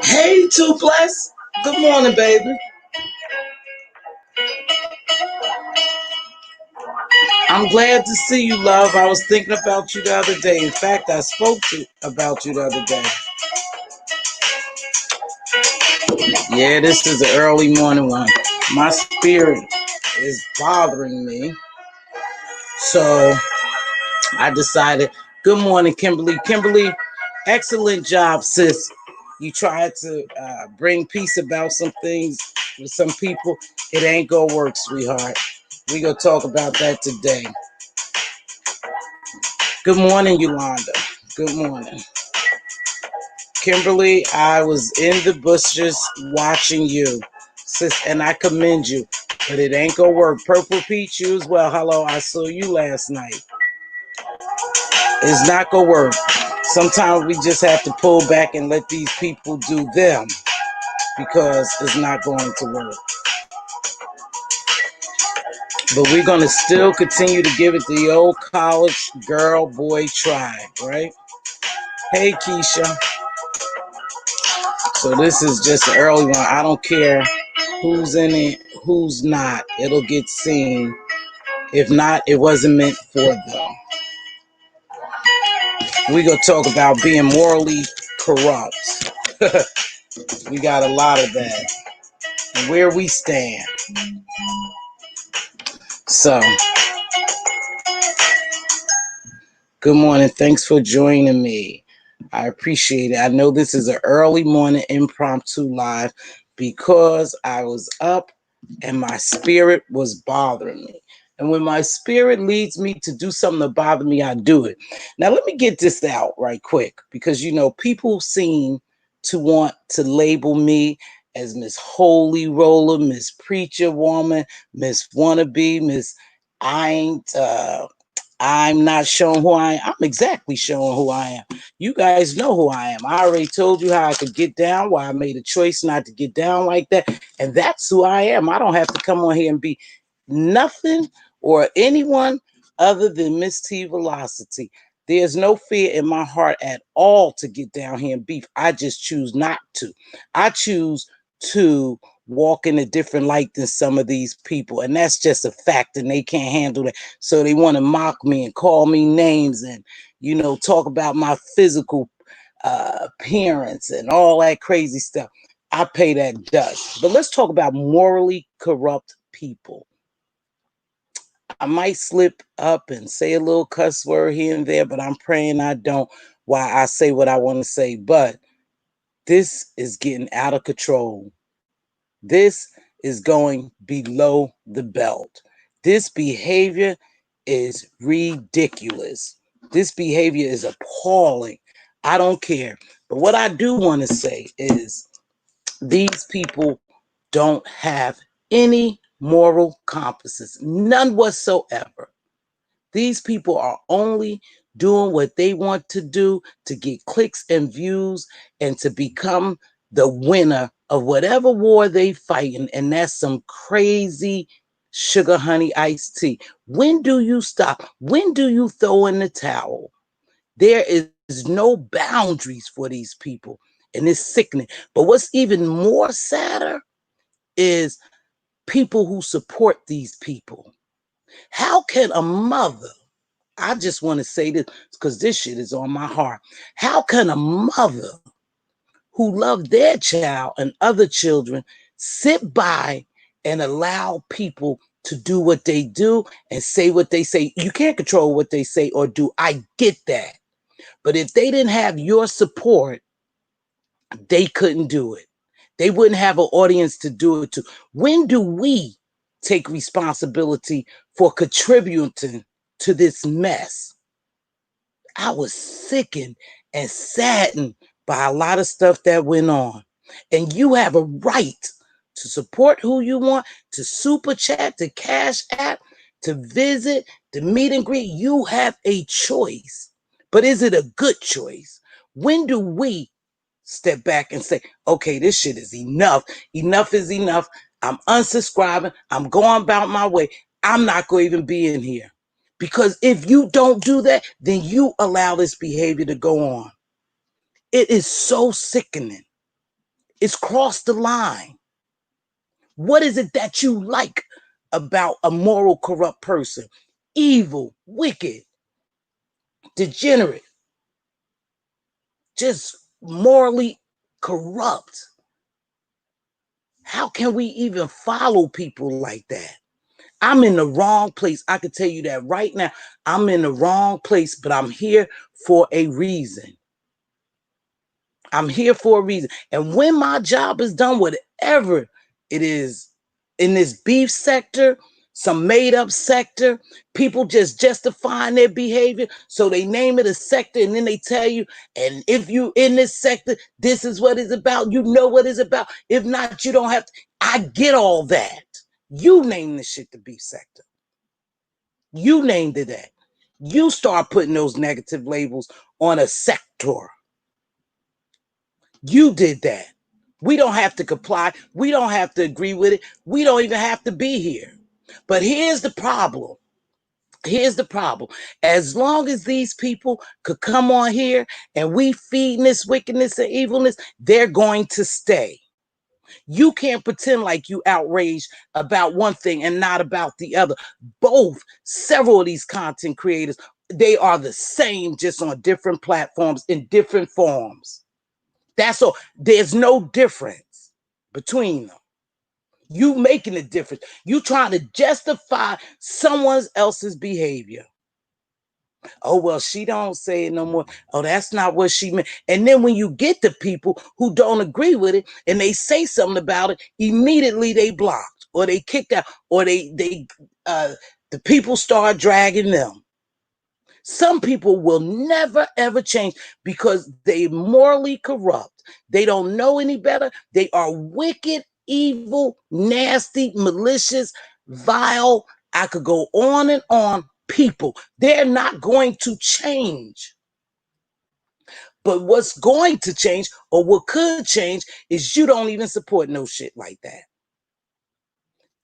Hey, Two Bless. Good morning, baby. I'm glad to see you, love. I was thinking about you the other day. In fact, I spoke about you the other day. Yeah, this is an early morning one. My spirit is bothering me. So I decided, good morning, Kimberly. Kimberly, excellent job, sis. You tried to bring peace about some things with some people. It ain't gonna work, sweetheart. We gonna talk about that today. Good morning, Yolanda. Good morning. Kimberly, I was in the bushes watching you, sis, and I commend you, but it ain't gonna work. Purple Peach, you as well. Hello, I saw you last night. It's not gonna work. Sometimes we just have to pull back and let these people do them because it's not going to work. But we're gonna still continue to give it the old college girl boy try, right? Hey, Keisha. So this is just an early one. I don't care who's in it, who's not. It'll get seen. If not, it wasn't meant for them. We're going to talk about being morally corrupt. We got a lot of that. And where we stand. So, good morning. Thanks for joining me. I appreciate it. I know this is an early morning impromptu live because I was up and my spirit was bothering me. And when my spirit leads me to do something to bother me, I do it. Now, let me get this out right quick because, you know, people seem to want to label me as Miss Holy Roller, Miss Preacher Woman, Miss Wannabe, Miss I ain't, I'm not showing who I am. I'm exactly showing who I am. You guys know who I am. I already told you how I could get down, why I made a choice not to get down like that. And that's who I am. I don't have to come on here and be nothing or anyone other than Mz.Teavalocity. There's no fear in my heart at all to get down here and beef. I just choose not to. I choose to walk in a different light than some of these people. And that's just a fact, and they can't handle that. So they want to mock me and call me names and, you know, talk about my physical appearance and all that crazy stuff. I pay that dust. But let's talk about morally corrupt people. I might slip up and say a little cuss word here and there, but I'm praying I don't while I say what I want to say. But this is getting out of control. This is going below the belt. This behavior is ridiculous. This behavior is appalling. I don't care. But what I do want to say is these people don't have any moral compasses, none whatsoever. These people are only doing what they want to do to get clicks and views and to become the winner of whatever war they fighting. And that's some crazy sugar honey iced tea. When do you stop? When do you throw in the towel? There is no boundaries for these people, and it's sickening. But what's even more sadder is people who support these people. How can a mother I just want to say this because this shit is on my heart. How can a mother who love their child and other children sit by and allow people to do what they do and say what they say? You can't control what they say or do. I get that. But if they didn't have your support, they couldn't do it. They wouldn't have an audience to do it to. When do we take responsibility for contributing to this mess? I was sickened and saddened by a lot of stuff that went on. And you have a right to support who you want, to super chat, to cash app, to visit, to meet and greet. You have a choice. But is it a good choice? When do we step back and say, okay, this shit is enough. Enough is enough. I'm unsubscribing. I'm going about my way. I'm not going to even be in here. Because if you don't do that, then you allow this behavior to go on. It is so sickening. It's crossed the line. What is it that you like about a moral, corrupt person? Evil, wicked, degenerate, just morally corrupt. How can we even follow people like that? I'm in the wrong place. I can tell you that right now. I'm in the wrong place, but I'm here for a reason. I'm here for a reason. And when my job is done, whatever it is in this beef sector, some made up sector, people just justifying their behavior. So they name it a sector and then they tell you, and if you in this sector, this is what it's about. You know what it's about. If not, you don't have to. I get all that. You name this shit the beef sector. You named it that. You start putting those negative labels on a sector. You did that. We don't have to comply. We don't have to agree with it. We don't even have to be here. But here's the problem. Here's the problem. As long as these people could come on here and we feeding this wickedness and evilness, they're going to stay. You can't pretend like you outraged about one thing and not about the other. Several of these content creators, they are the same, just on different platforms in different forms. That's all. There's no difference between them. You making a difference. You trying to justify someone else's behavior. Oh, well, she don't say it no more. Oh, that's not what she meant. And then when you get the people who don't agree with it and they say something about it, immediately they blocked or they kicked out or the people start dragging them. Some people will never, ever change because they morally corrupt. They don't know any better. They are wicked, evil, nasty, malicious, vile. I could go on and on. People, they're not going to change. But what's going to change or what could change is you don't even support no shit like that.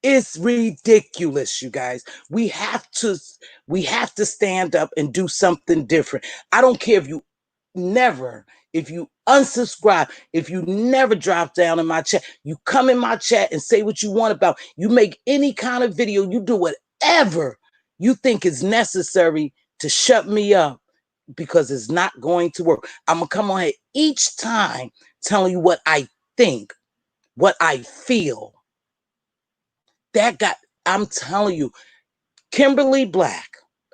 It's ridiculous, you guys. We have to stand up and do something different. I don't care if you unsubscribe, if you never drop down in my chat, you come in my chat and say what you want about, you make any kind of video, you do whatever you think is necessary to shut me up because it's not going to work. I'm going to come on here each time telling you what I think, what I feel. I'm telling you, Kimberly Black,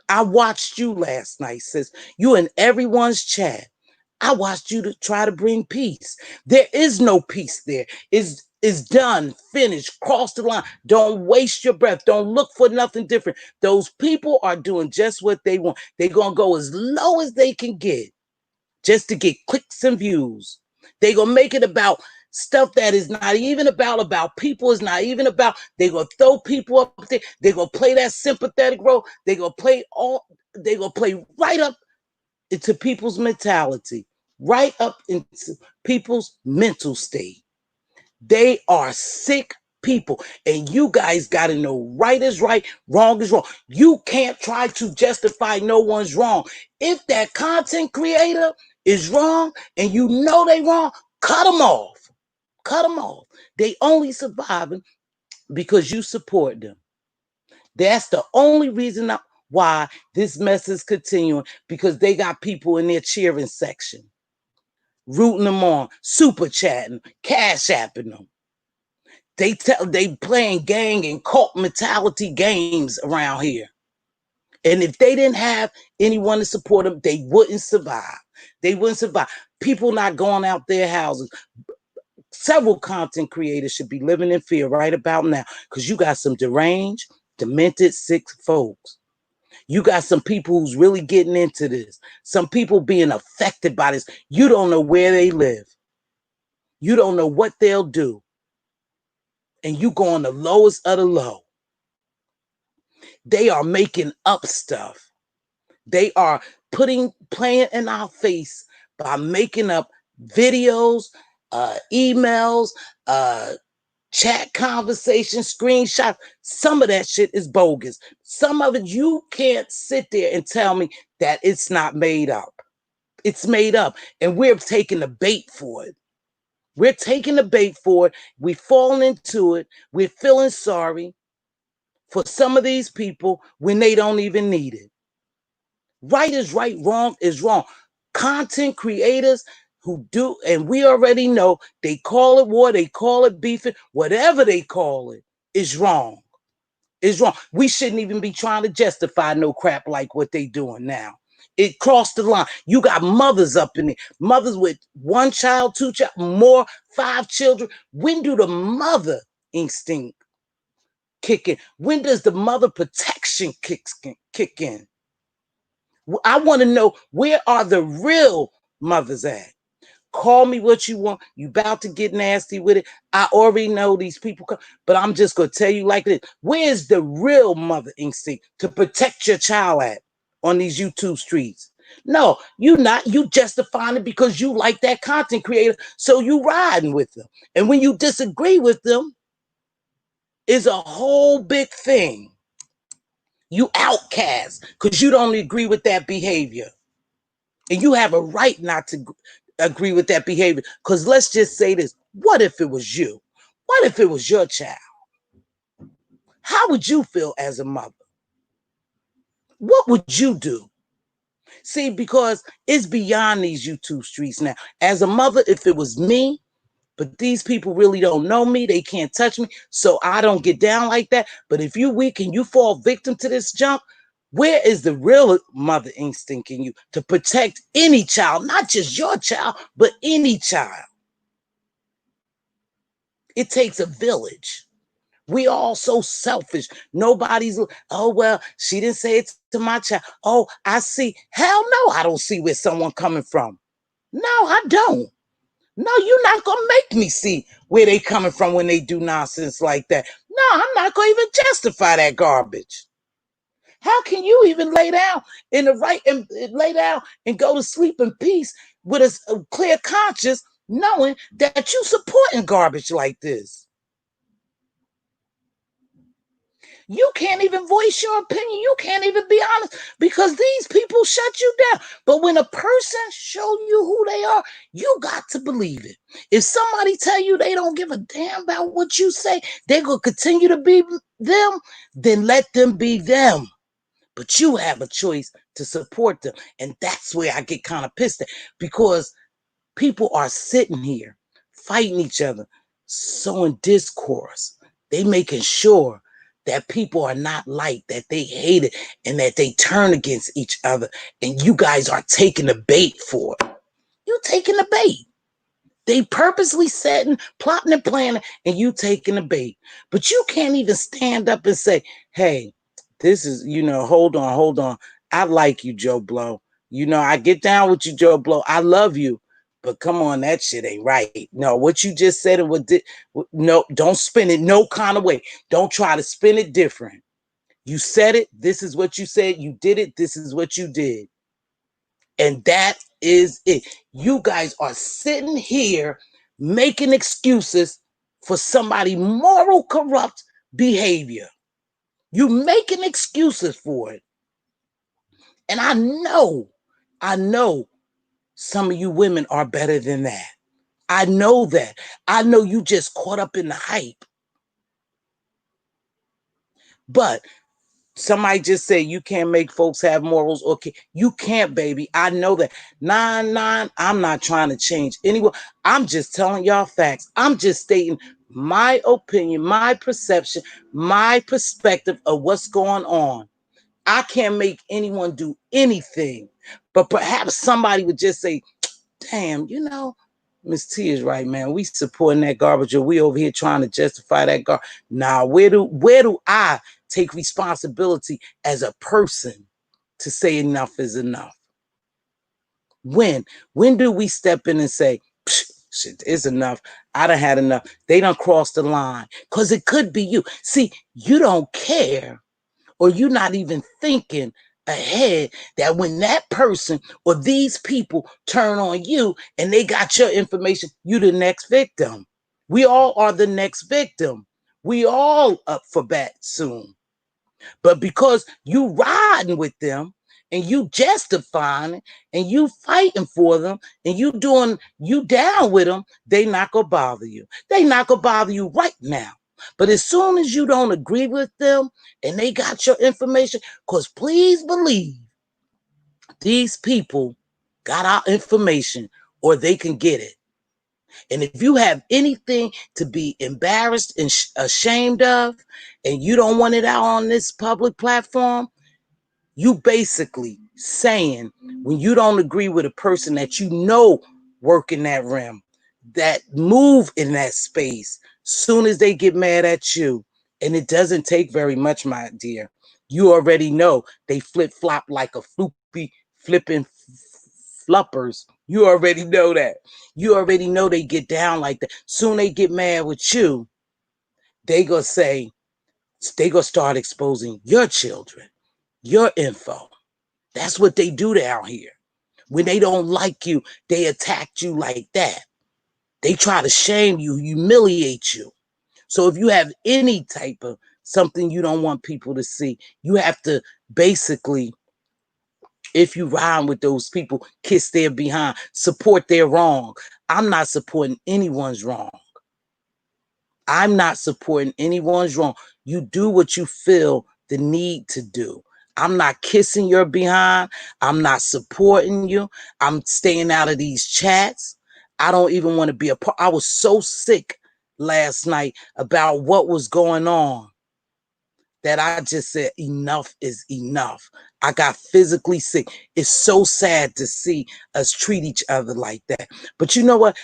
I watched you last night, sis. You in everyone's chat. I watched you to try to bring peace. There is no peace there. It's done, finished, cross the line. Don't waste your breath. Don't look for nothing different. Those people are doing just what they want. They're going to go as low as they can get just to get clicks and views. They're going to make it about stuff that is not even about people, is not even about, they're going to throw people up there. They're going to play that sympathetic role. They're going to play right up into people's mentality, right up into people's mental state. They are sick people, and you guys got to know right is right, wrong is wrong. You can't try to justify no one's wrong. If that content creator is wrong and you know they wrong, cut them off. Cut them off. They only surviving because you support them. That's the only reason Why? This mess is continuing because they got people in their cheering section, rooting them on, super chatting, cash apping them. They playing gang and cult mentality games around here. And if they didn't have anyone to support them, they wouldn't survive. They wouldn't survive. People not going out their houses. Several content creators should be living in fear right about now because you got some deranged, demented, sick folks. You got some people who's really getting into this. Some people being affected by this. You don't know where they live. You don't know what they'll do. And you go on the lowest of the low. They are making up stuff. They are playing in our face by making up videos, emails, chat conversations, screenshots. Some of that shit is bogus. Some of it you can't sit there and tell me that it's not made up. It's made up. And we're taking the bait for it. We're taking the bait for it. We fall into it. We're feeling sorry for some of these people when they don't even need it. Right is right, wrong is wrong. Content creators who do, and we already know, they call it war, they call it beefing, whatever they call it, is wrong. Is wrong. We shouldn't even be trying to justify no crap like what they doing now. It crossed the line. You got mothers up in there, mothers with one child, two child, more, 5 children. When do the mother instinct kick in? When does the mother protection kick in? I want to know, where are the real mothers at? Call me what you want. You about to get nasty with it. I already know these people come, but I'm just going to tell you like this. Where's the real mother instinct to protect your child at on these YouTube streets? No, you not. You justifying it because you like that content creator, so you riding with them. And when you disagree with them, is a whole big thing. You outcast because you don't agree with that behavior. And you have a right not to agree with that behavior. Because let's just say this. What if it was you? What if it was your child? How would you feel as a mother? What would you do? See, because it's beyond these YouTube streets now. As a mother, if it was me, but these people really don't know me, they can't touch me, so I don't get down like that. But if you weak and you fall victim to this junk, where is the real mother instinct in you to protect any child, not just your child, but any child? It takes a village. We all so selfish. Nobody's, oh, well, she didn't say it to my child. Oh, I see. Hell no, I don't see where someone coming from. No, I don't. No, you're not going to make me see where they coming from when they do nonsense like that. No, I'm not going to even justify that garbage. How can you even lay down in the right and lay down and go to sleep in peace with a clear conscience, knowing that you supporting garbage like this? You can't even voice your opinion. You can't even be honest because these people shut you down. But when a person show you who they are, you got to believe it. If somebody tell you they don't give a damn about what you say, they're going to continue to be them, then let them be them. But you have a choice to support them. And that's where I get kind of pissed at, because people are sitting here fighting each other, sowing discourse. They making sure that people are not liked, that they hate it, and that they turn against each other. And you guys are taking the bait for it. You taking the bait. They purposely setting, plotting and planning, and you taking the bait. But you can't even stand up and say, hey, this is, hold on. I like you, Joe Blow. I get down with you, Joe Blow. I love you. But come on, that shit ain't right. No, what you just said, no, don't spin it no kind of way. Don't try to spin it different. You said it. This is what you said. You did it. This is what you did. And that is it. You guys are sitting here making excuses for somebody moral corrupt behavior. You making excuses for it. And I know some of you women are better than that. I know that. I know you just caught up in the hype. But Somebody just said you can't make folks have morals. Okay, you can't, baby. I know that. I'm not trying to change anyone. I'm just telling y'all facts. I'm just stating my opinion, my perception, my perspective of what's going on. I can't make anyone do anything. But perhaps somebody would just say, damn, Miss T is right, man. We supporting that garbage, or we over here trying to justify that garbage. Now, where do I take responsibility as a person to say enough is enough? When do we step in and say, shit, it's enough. I done had enough. They done crossed the line. Because it could be you. See, you don't care, or you're not even thinking ahead that when that person or these people turn on you and they got your information, you the next victim. We all are the next victim. We all up for bat soon. But because you riding with them and you justifying it and you fighting for them and you down with them, they not gonna bother you. They not gonna bother you right now. But as soon as you don't agree with them and they got your information, because please believe these people got our information or they can get it. And if you have anything to be embarrassed and ashamed of, and you don't want it out on this public platform, you basically saying when you don't agree with a person that you know work in that realm, that move in that space, soon as they get mad at you, and it doesn't take very much, my dear, you already know they flip-flop like a floopy flipping fluppers. You already know that. You already know they get down like that. Soon they get mad with you, they gonna start exposing your children, your info. That's what they do down here. When they don't like you, they attack you like that. They try to shame you, humiliate you. So if you have any type of something you don't want people to see, you have to basically, if you rhyme with those people, kiss their behind, support their wrong. I'm not supporting anyone's wrong. I'm not supporting anyone's wrong. You do what you feel the need to do. I'm not kissing your behind. I'm not supporting you. I'm staying out of these chats. I don't even want to be a part. I was so sick last night about what was going on that I just said, enough is enough. I got physically sick. It's so sad to see us treat each other like that. But you know what?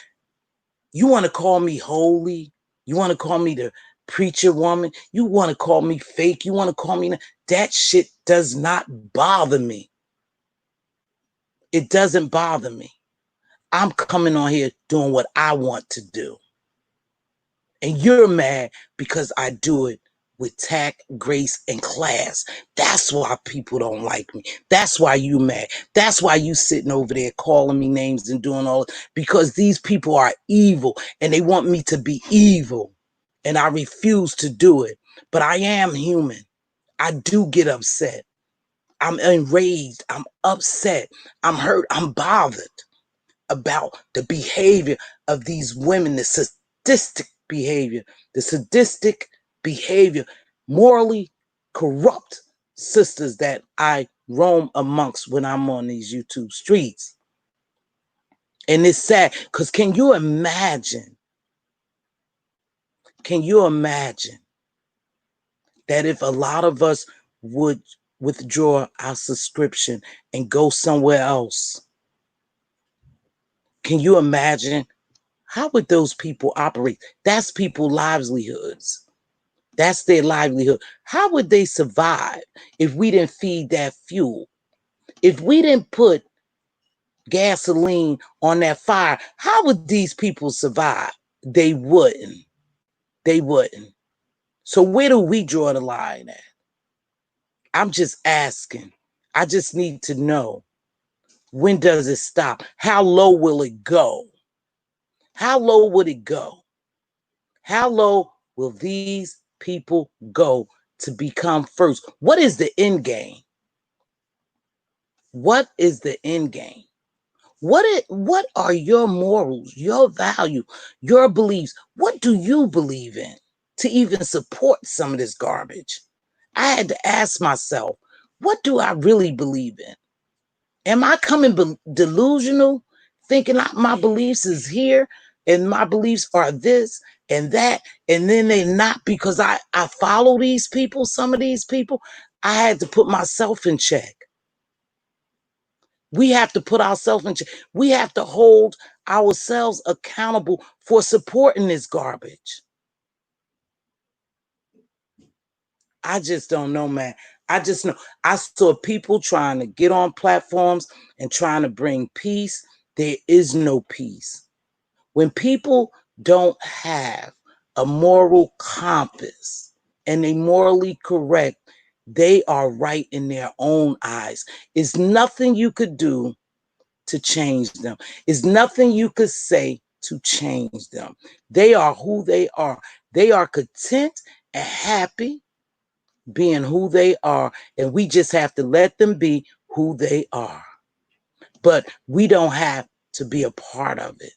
You want to call me holy? You want to call me the preacher woman? You want to call me fake? You want to call me... That shit does not bother me. It doesn't bother me. I'm coming on here doing what I want to do. And you're mad because I do it with tact, grace, and class. That's why people don't like me. That's why you mad. That's why you sitting over there calling me names and doing all... Because these people are evil and they want me to be evil. And I refuse to do it. But I am human. I do get upset. I'm enraged. I'm upset. I'm hurt. I'm bothered about the behavior of these women, the sadistic behavior, morally corrupt sisters that I roam amongst when I'm on these YouTube streets. And it's sad because can you imagine that if a lot of us would withdraw our subscription and go somewhere else? Can you imagine? How would those people operate? That's people's livelihoods. That's their livelihood. How would they survive if we didn't feed that fuel? If we didn't put gasoline on that fire, how would these people survive? They wouldn't. They wouldn't. So where do we draw the line at? I'm just asking. I just need to know, when does it stop? How low will it go? How low would it go? How low will these people go to become first? What is the end game? What is the end game? What are your morals, your value, your beliefs? What do you believe in to even support some of this garbage? I had to ask myself, what do I really believe in? Am I coming delusional, thinking my beliefs is here and my beliefs are this and that, and then they not because I follow these people, some of these people? I had to put myself in check. We have to put ourselves in check. We have to hold ourselves accountable for supporting this garbage. I just don't know, man. I just know. I saw people trying to get on platforms and trying to bring peace. There is no peace. When people don't have a moral compass and they morally correct, they are right in their own eyes. It's nothing you could do to change them. It's nothing you could say to change them. They are who they are. They are content and happy being who they are, and we just have to let them be who they are. But we don't have to be a part of it.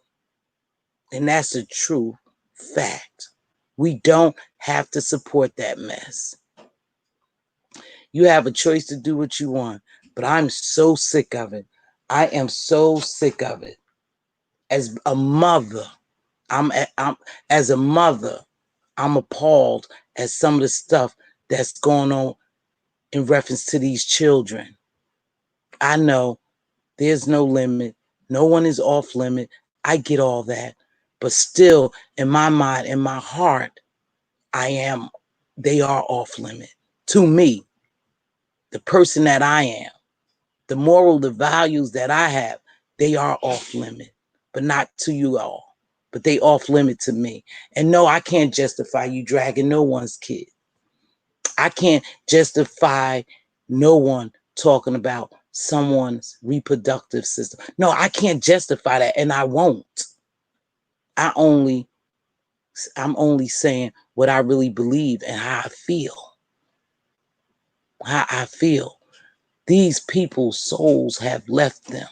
And that's a true fact. We don't have to support that mess. You have a choice to do what you want, but I'm so sick of it. I am so sick of it. As a mother, I'm as a mother, I'm appalled at some of the stuff that's going on in reference to these children. I know there's no limit. No one is off limit. I get all that. But still, in my mind, in my heart, they are off limit. To me, the person that I am, the moral, the values that I have, they are off limit. But not to you all. But they off limit to me. And no, I can't justify you dragging no one's kid. I can't justify no one talking about someone's reproductive system. No, I can't justify that, and I won't. I only I'm only saying what I really believe and how I feel. How I feel. These people's souls have left them,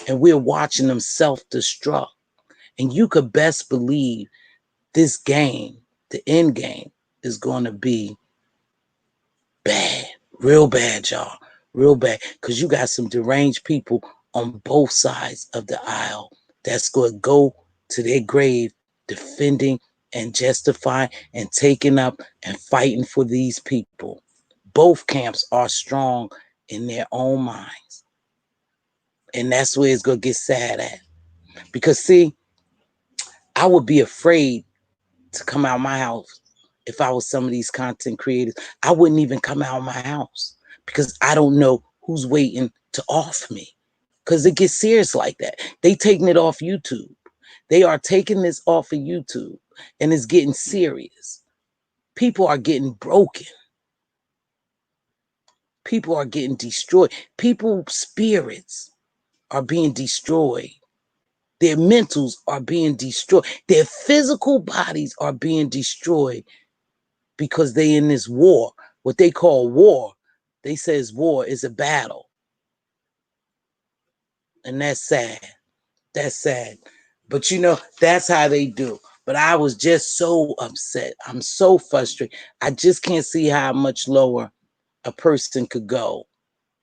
and we're watching them self-destruct. And you could best believe this game, the end game, is going to be bad, real bad, y'all, real bad. Because you got some deranged people on both sides of the aisle that's going to go to their grave defending and justifying and taking up and fighting for these people. Both camps are strong in their own minds. And that's where it's going to get sad at. Because, see, I would be afraid to come out my house if I was some of these content creators. I wouldn't even come out of my house because I don't know who's waiting to off me. Because it gets serious like that. They taking it off YouTube. They are taking this off of YouTube, and it's getting serious. People are getting broken. People are getting destroyed. People's spirits are being destroyed. Their mentals are being destroyed. Their physical bodies are being destroyed because they in this war. What they call war. They says war is a battle. And that's sad. That's sad. But you know, that's how they do. But I was just so upset. I'm so frustrated. I just can't see how much lower a person could go.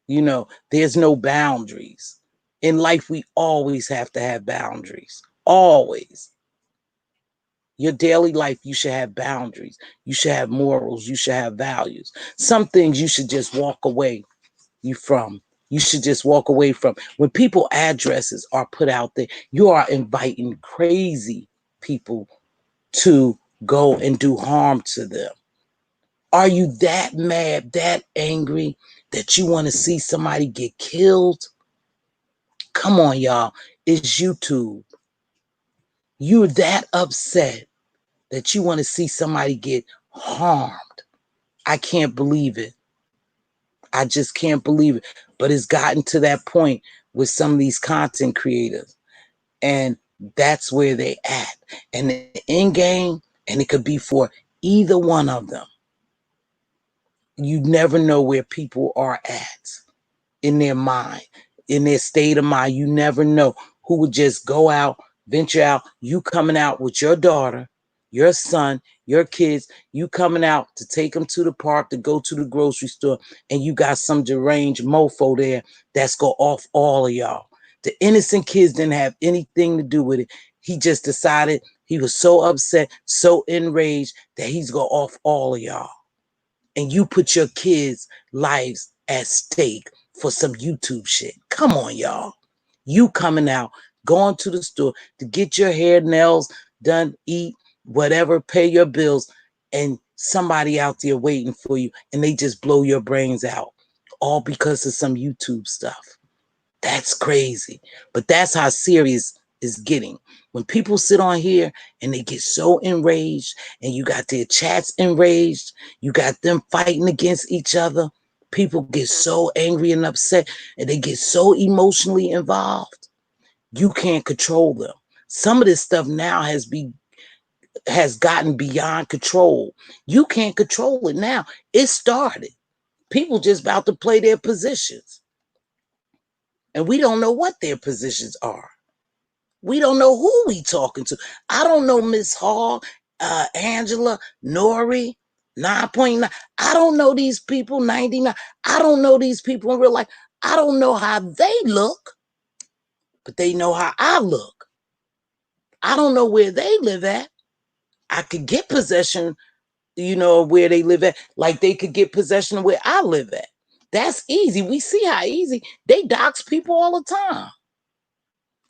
You know, there's no boundaries. In life, we always have to have boundaries. Always. Your daily life, you should have boundaries. You should have morals. You should have values. Some things you should just walk away from. You should just walk away from. When people addresses are put out there, you are inviting crazy people to go and do harm to them. Are you that mad, that angry that you want to see somebody get killed? Come on, y'all. It's YouTube. You're that upset that you want to see somebody get harmed. I can't believe it. I just can't believe it. But it's gotten to that point with some of these content creators. And that's where they at. And the end game, and it could be for either one of them. You never know where people are at in their mind, in their state of mind. You never know who would just go out, venture out. You coming out with your daughter your son, your kids, you coming out to take them to the park, to go to the grocery store, and you got some deranged mofo there that's go off all of y'all. The innocent kids didn't have anything to do with it. He just decided he was so upset, so enraged that he's go off all of y'all. And you put your kids' lives at stake for some YouTube shit. Come on, y'all. You coming out, going to the store to get your hair, nails done, eat, whatever, pay your bills, and somebody out there waiting for you, and they just blow your brains out, all because of some YouTube stuff. That's crazy. But that's how serious it's getting. When people sit on here and they get so enraged, and you got their chats enraged, you got them fighting against each other, people get so angry and upset, and they get so emotionally involved, you can't control them. Some of this stuff now has gotten beyond control. You can't control it now. It started. People just about to play their positions. And we don't know what their positions are. We don't know who we talking to. I don't know Miss Hall, Angela, Nori, 9.9. I don't know these people, 99. I don't know these people in real life. I don't know how they look, but they know how I look. I don't know where they live at. I could get possession, of where they live at, like they could get possession of where I live at. That's easy. We see how easy. They dox people all the time.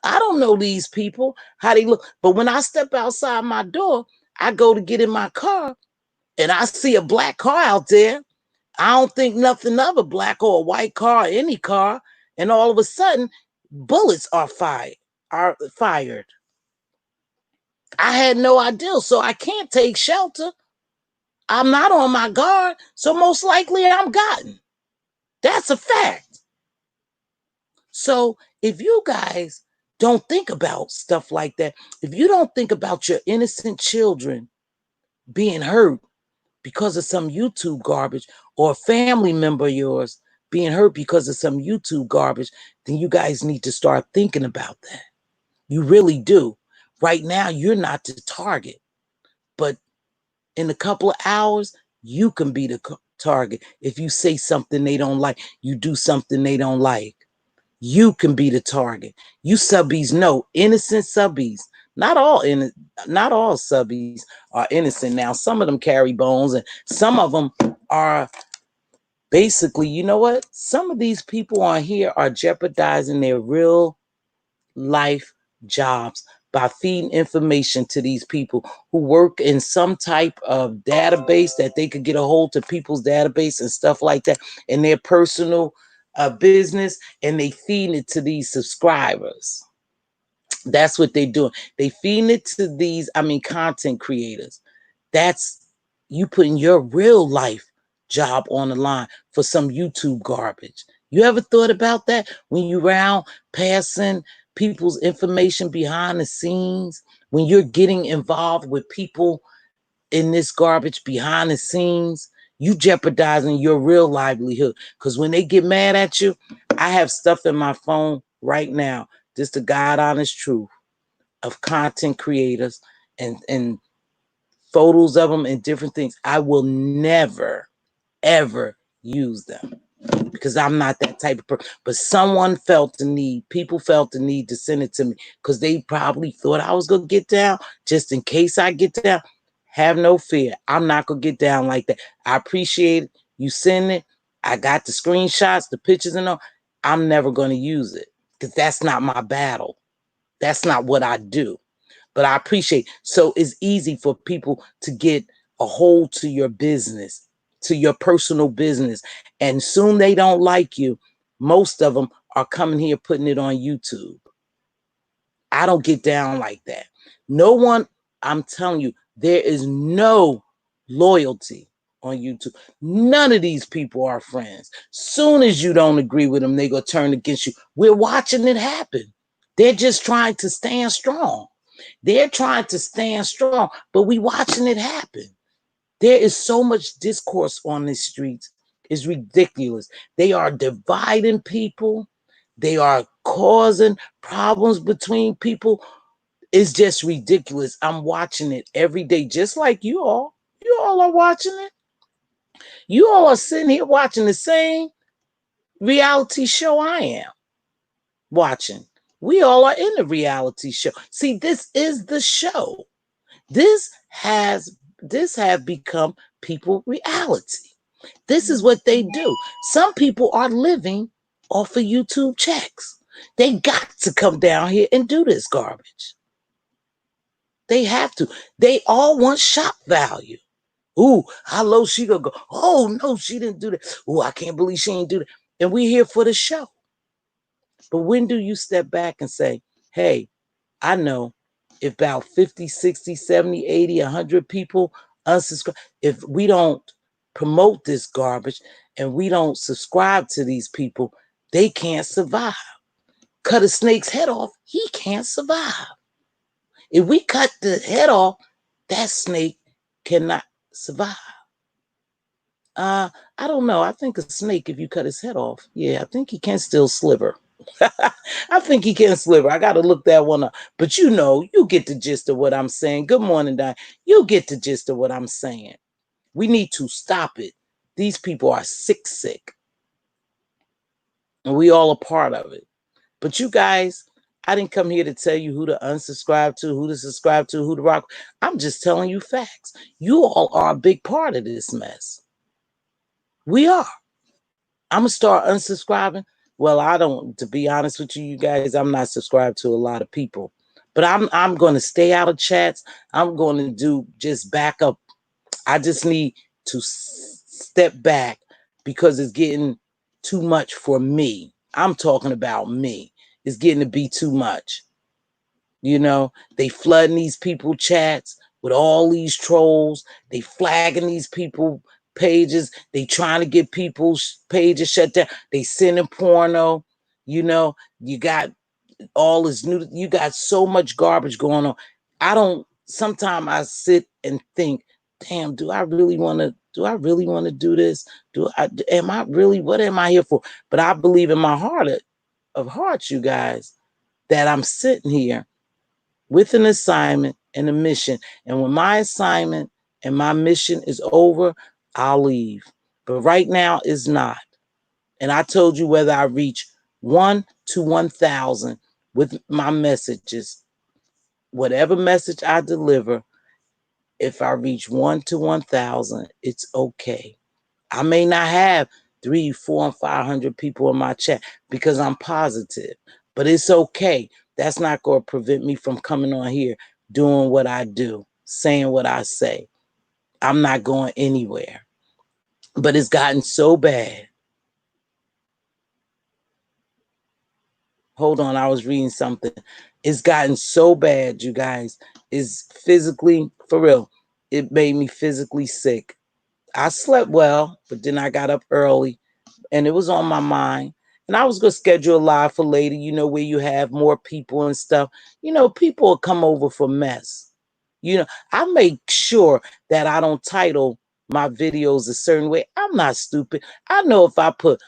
I don't know these people, how they look. But when I step outside my door, I go to get in my car and I see a black car out there. I don't think nothing of a black or a white car, or any car. And all of a sudden, bullets are fired. I had no idea, so I can't take shelter. I'm not on my guard, so most likely I'm gotten. That's a fact. So if you guys don't think about stuff like that, if you don't think about your innocent children being hurt because of some YouTube garbage, or a family member of yours being hurt because of some YouTube garbage, then you guys need to start thinking about that. You really do. Right now, you're not the target, but in a couple of hours, you can be the target. If you say something they don't like, you do something they don't like, you can be the target. You subbies know, innocent subbies. Not all subbies are innocent. Now, some of them carry bones, and some of them are basically, you know what? Some of these people on here are jeopardizing their real life jobs by feeding information to these people who work in some type of database that they could get a hold to people's database and stuff like that in their personal business, and they feed it to these subscribers. That's what they're doing. They feed it to these, content creators. That's you putting your real life job on the line for some YouTube garbage. You ever thought about that when you round passing people's information behind the scenes, when you're getting involved with people in this garbage behind the scenes, you jeopardizing your real livelihood. Because when they get mad at you, I have stuff in my phone right now, just the God honest truth of content creators and photos of them and different things. I will never, ever use them because I'm not that type of person. But people felt the need to send it to me because they probably thought I was going to get down just in case I get down. Have no fear. I'm not going to get down like that. I appreciate it. You send it. I got the screenshots, the pictures and all. I'm never going to use it because that's not my battle. That's not what I do. But I appreciate. So it's easy for people to get a hold to your business, to your personal business. And soon they don't like you. Most of them are coming here putting it on YouTube. I don't get down like that. No one, I'm telling you, there is no loyalty on YouTube. None of these people are friends. Soon as you don't agree with them, they go turn against you. We're watching it happen. They're just trying to stand strong. They're trying to stand strong, but we watching it happen. There is so much discourse on the streets. It's ridiculous. They are dividing people. They are causing problems between people. It's just ridiculous. I'm watching it every day, just like you all. You all are watching it. You all are sitting here watching the same reality show I am watching. We all are in the reality show. See, this is the show. This have become people reality. This is what they do. Some people are living off of YouTube checks. They got to come down here and do this garbage. They have to. They all want shock value. Ooh, how low she gonna go? Oh no, she didn't do that. Ooh, I can't believe she didn't do that. And we're here for the show. But when do you step back and say, hey, I know if about 50, 60, 70, 80, 100 people unsubscribe, if we don't promote this garbage and we don't subscribe to these people, they can't survive. Cut a snake's head off, he can't survive. If we cut the head off, that snake cannot survive. I don't know. I think a snake, if you cut his head off, yeah, I think he can still sliver. I think he can sliver. I got to look that one up. But you know, you get the gist of what I'm saying. Good morning, Di. You get the gist of what I'm saying. We need to stop it. These people are sick. And we all a part of it. But you guys, I didn't come here to tell you who to unsubscribe to, who to subscribe to, who to rock. I'm just telling you facts. You all are a big part of this mess. We are. I'm going to start unsubscribing. Well, I don't, to be honest with you, you guys, I'm not subscribed to a lot of people. But I'm going to stay out of chats. I'm going to do just back up. I just need to step back because it's getting too much for me. I'm talking about me. It's getting to be too much. You know, they flooding these people chats with all these trolls. They flagging these people pages. They trying to get people's pages shut down. They sending porno. You know, you got all this new, you got so much garbage going on. Sometimes I sit and think, damn, do I really want to do this? What am I here for? But I believe in my heart of hearts, you guys, that I'm sitting here with an assignment and a mission. And when my assignment and my mission is over, I'll leave. But right now it's not. And I told you whether I reach 1 to 1,000 with my messages, whatever message I deliver, if I reach 1 to 1,000, it's okay. I may not have 300, 400, and 500 people in my chat because I'm positive, but it's okay. That's not going to prevent me from coming on here, doing what I do, saying what I say. I'm not going anywhere. But it's gotten so bad. Hold on, I was reading something. It's gotten so bad, you guys. It's physically, for real, it made me physically sick. I slept well, but then I got up early and it was on my mind. And I was going to schedule a live for later, you know, where you have more people and stuff. You know, people will come over for mess. You know, I make sure that I don't title my videos a certain way. I'm not stupid. I know if I put,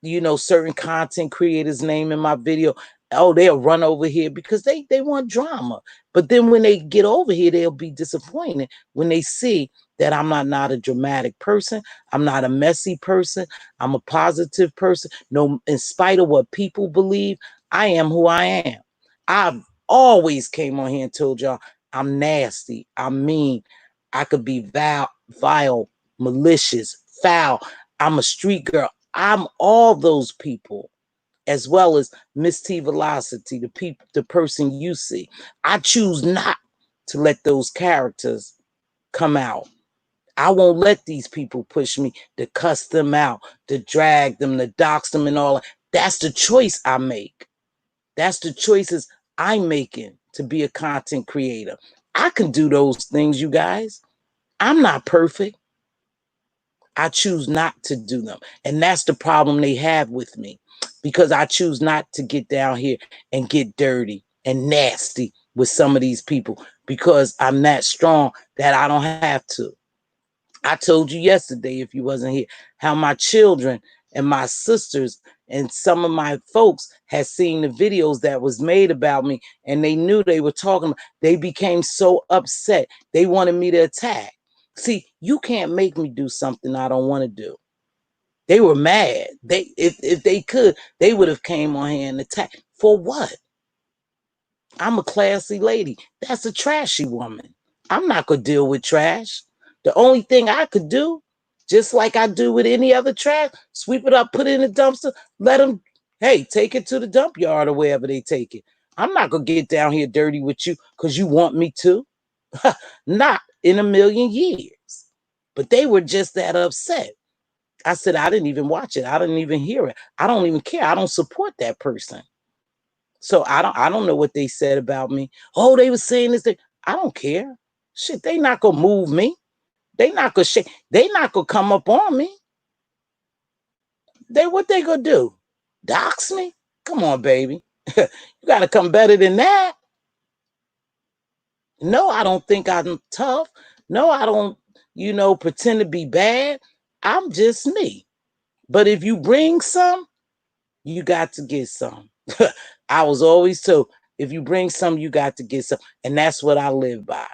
you know, certain content creators' name in my video, oh, they'll run over here because they want drama. But then when they get over here, they'll be disappointed when they see that I'm not a dramatic person. I'm not a messy person. I'm a positive person. No, in spite of what people believe, I am who I am. I've always came on here and told y'all I'm nasty. I'm mean. I could be vile, malicious, foul. I'm a street girl. I'm all those people, as well as Mz.Teavalocity, the person you see. I choose not to let those characters come out. I won't let these people push me to cuss them out, to drag them, to dox them and all. That's the choice I make. That's the choices I'm making to be a content creator. I can do those things, you guys. I'm not perfect. I choose not to do them. And that's the problem they have with me, because I choose not to get down here and get dirty and nasty with some of these people because I'm that strong that I don't have to. I told you yesterday, if you wasn't here, how my children and my sisters And some of my folks had seen the videos that was made about me, and they knew they were talking. They became so upset. They wanted me to attack. See, you can't make me do something I don't want to do. They were mad. If they could, they would have came on here and attacked. For what? I'm a classy lady. That's a trashy woman. I'm not going to deal with trash. The only thing I could do, just like I do with any other trash, sweep it up, put it in the dumpster, let them, hey, take it to the dump yard or wherever they take it. I'm not going to get down here dirty with you because you want me to. Not in a million years. But they were just that upset. I said, I didn't even watch it. I didn't even hear it. I don't even care. I don't support that person. So I don't know what they said about me. Oh, they were saying this thing. I don't care. Shit, they not gonna move me. They not gonna shake. They not gonna come up on me. What they gonna do? Dox me? Come on, baby. You gotta come better than that. No, I don't think I'm tough. No, I don't, pretend to be bad. I'm just me. But if you bring some, you got to get some. I was always told, if you bring some, you got to get some. And that's what I live by.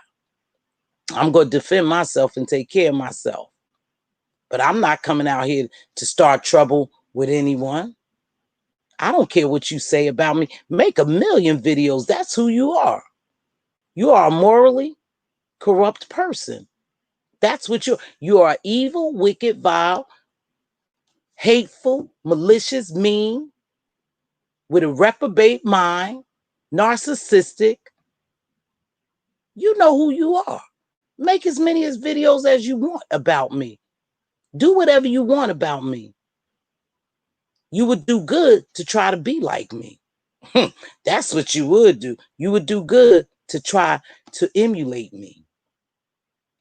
I'm going to defend myself and take care of myself. But I'm not coming out here to start trouble with anyone. I don't care what you say about me. Make a million videos. That's who you are. You are a morally corrupt person. That's what you are evil, wicked, vile, hateful, malicious, mean, with a reprobate mind, narcissistic. You know who you are. Make as many videos as you want about me. Do whatever you want about me. You would do good to try to be like me. That's what you would do. You would do good to try to emulate me.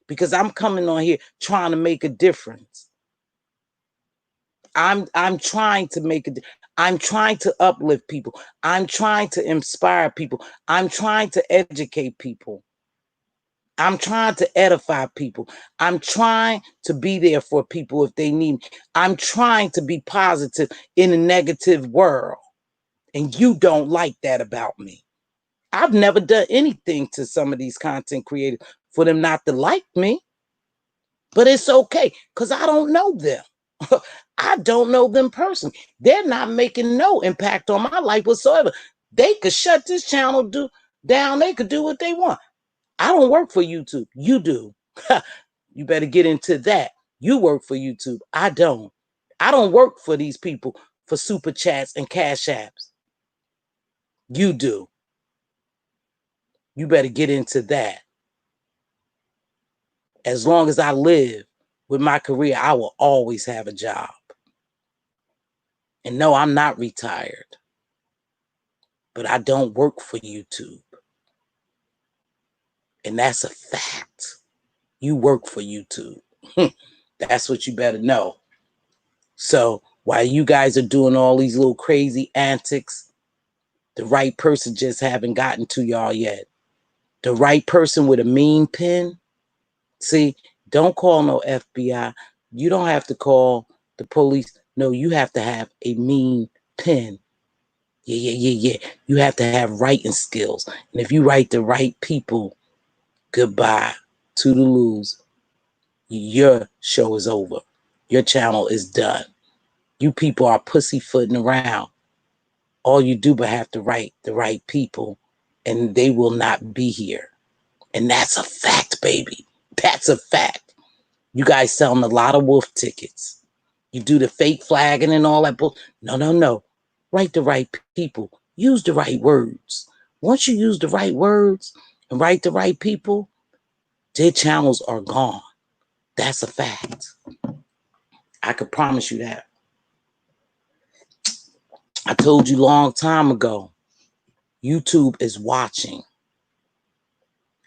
Because I'm coming on here trying to make a difference. I'm trying to I'm trying to uplift people. I'm trying to inspire people. I'm trying to educate people. I'm trying to edify people. I'm trying to be there for people if they need me. I'm trying to be positive in a negative world. And you don't like that about me. I've never done anything to some of these content creators for them not to like me. But it's okay because I don't know them. I don't know them personally. They're not making no impact on my life whatsoever. They could shut this channel down. They could do what they want. I don't work for YouTube. You do. You better get into that. You work for YouTube. I don't. I don't work for these people for super chats and cash apps. You do. You better get into that. As long as I live with my career, I will always have a job. And no, I'm not retired. But I don't work for YouTube. And that's a fact. You work for YouTube. That's what you better know. So while you guys are doing all these little crazy antics, the right person just haven't gotten to y'all yet. The right person with a mean pen. See, don't call no FBI. You don't have to call the police. No, you have to have a mean pen. Yeah. You have to have writing skills. And if you write the right people, goodbye, toodaloos. Your show is over. Your channel is done. You people are pussyfooting around. All you do but have to write the right people, and they will not be here. And that's a fact, baby. That's a fact. You guys selling a lot of wolf tickets. You do the fake flagging and all that bull. No. Write the right people. Use the right words. Once you use the right words and write the right people, their channels are gone. That's a fact. I could promise you that. I told you a long time ago, YouTube is watching.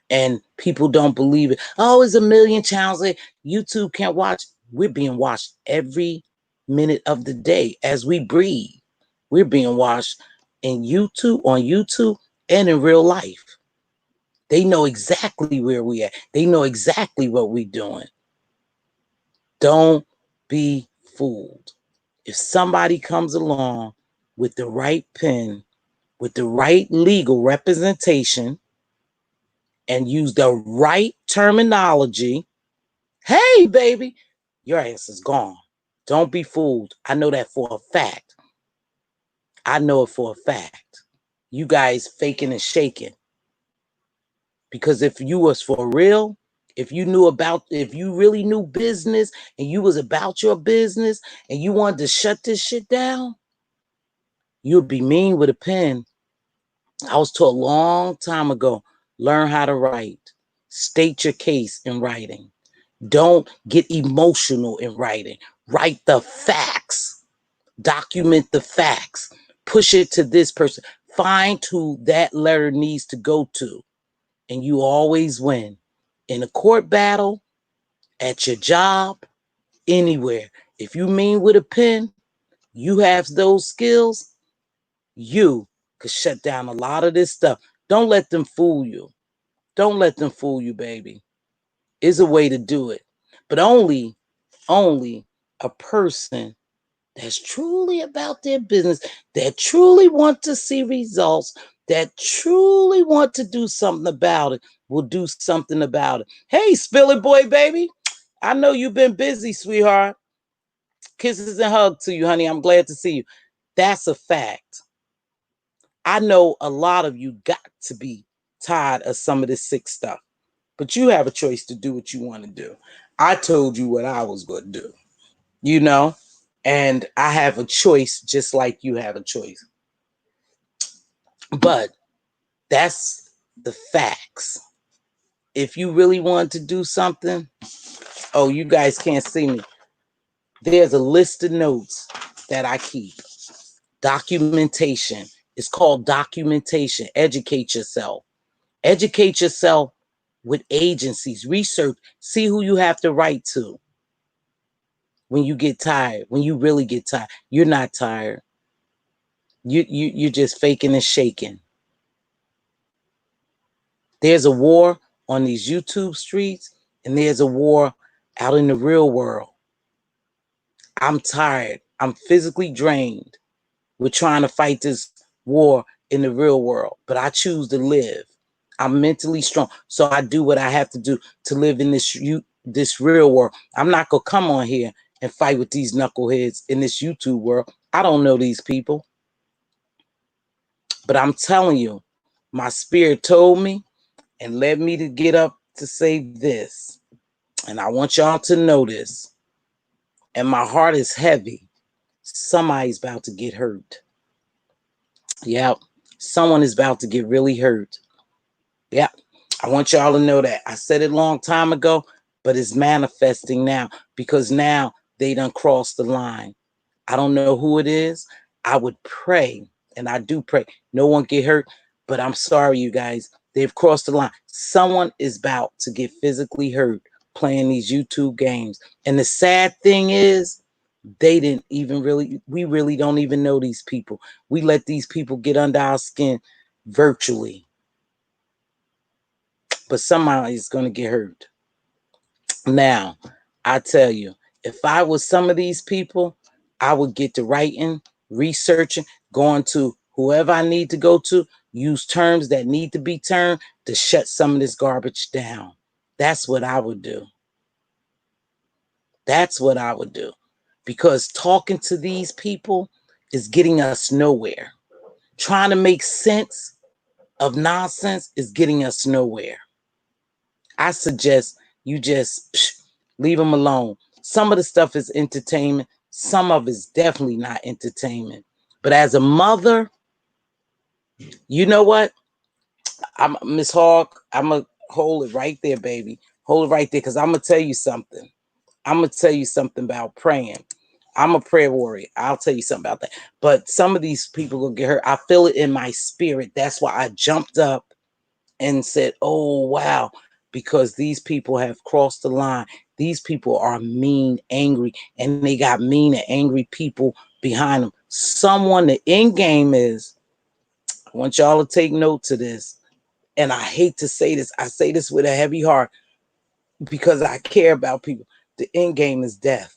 And people don't believe it. Oh, it's a million channels there. YouTube can't watch. We're being watched every minute of the day as we breathe. We're being watched on YouTube, and in real life. They know exactly where we at. They know exactly what we're doing. Don't be fooled. If somebody comes along with the right pen, with the right legal representation, and use the right terminology, hey, baby, your ass is gone. Don't be fooled. I know that for a fact. I know it for a fact. You guys faking and shaking. Because if you was for real, if you really knew business and you was about your business and you wanted to shut this shit down, you'd be mean with a pen. I was taught a long time ago, learn how to write. State your case in writing. Don't get emotional in writing. Write the facts. Document the facts. Push it to this person. Find who that letter needs to go to. And you always win. In a court battle, at your job, anywhere. If you mean with a pen, you have those skills, you could shut down a lot of this stuff. Don't let them fool you. Don't let them fool you, baby. Is a way to do it. But only a person that's truly about their business, that truly want to see results, that truly want to do something about it, will do something about it. Hey, Spill It Boy, baby. I know you've been busy, sweetheart. Kisses and hugs to you, honey. I'm glad to see you. That's a fact. I know a lot of you got to be tired of some of this sick stuff, but you have a choice to do what you want to do. I told you what I was going to do, you know, and I have a choice just like you have a choice. But that's the facts. If you really want to do something, oh, you guys can't see me. There's a list of notes that I keep. Documentation. It's called documentation. Educate yourself. Educate yourself with agencies. Research. See who you have to write to when you get tired. When you really get tired. You're not tired. You're just faking and shaking. There's a war on these YouTube streets, and there's a war out in the real world. I'm tired. I'm physically drained. We're trying to fight this war in the real world, but I choose to live. I'm mentally strong, so I do what I have to do to live in this real world. I'm not gonna come on here and fight with these knuckleheads in this YouTube world. I don't know these people, but I'm telling you, my spirit told me and led me to get up to say this, and I want y'all to know this. And my heart is heavy. Somebody's about to get hurt. Yep. Someone is about to get really hurt. Yep. I want y'all to know that. I said it a long time ago, but it's manifesting now because now they done crossed the line. I don't know who it is. I would pray, and I do pray, no one get hurt, but I'm sorry, you guys. They've crossed the line. Someone is about to get physically hurt playing these YouTube games. And the sad thing is, they didn't even we really don't even know these people. We let these people get under our skin virtually. But somebody's going to get hurt. Now, I tell you, if I was some of these people, I would get to writing, researching, going to whoever I need to go to, use terms that need to be turned to shut some of this garbage down. That's what I would do. That's what I would do. Because talking to these people is getting us nowhere. Trying to make sense of nonsense is getting us nowhere. I suggest you just leave them alone. Some of the stuff is entertainment. Some of it's definitely not entertainment. But as a mother, you know what? I'm Miss Hawk. I'm going to hold it right there, baby. Hold it right there because I'm going to tell you something. I'm going to tell you something about praying. I'm a prayer warrior. I'll tell you something about that. But some of these people will get hurt. I feel it in my spirit. That's why I jumped up and said, oh, wow, because these people have crossed the line. These people are mean, angry, and they got mean and angry people behind them. Someone, the end game is, I want y'all to take note to this. And I hate to say this. I say this with a heavy heart because I care about people. The end game is death.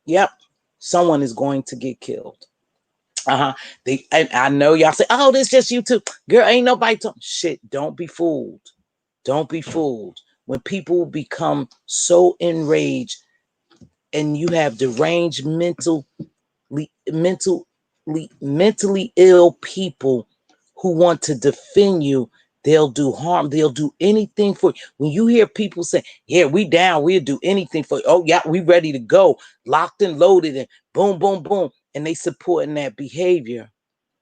Yep. someone is going to get killed. And I know y'all say, "Oh, this just you too, girl." Ain't nobody talking shit. Don't be fooled. Don't be fooled. When people become so enraged and you have deranged mentally mentally ill people who want to defend you, they'll do harm. They'll do anything for you. When you hear people say, "Yeah, we down. We'll do anything for you." Oh yeah, we ready to go, locked and loaded, and boom, boom, boom, and they supporting that behavior,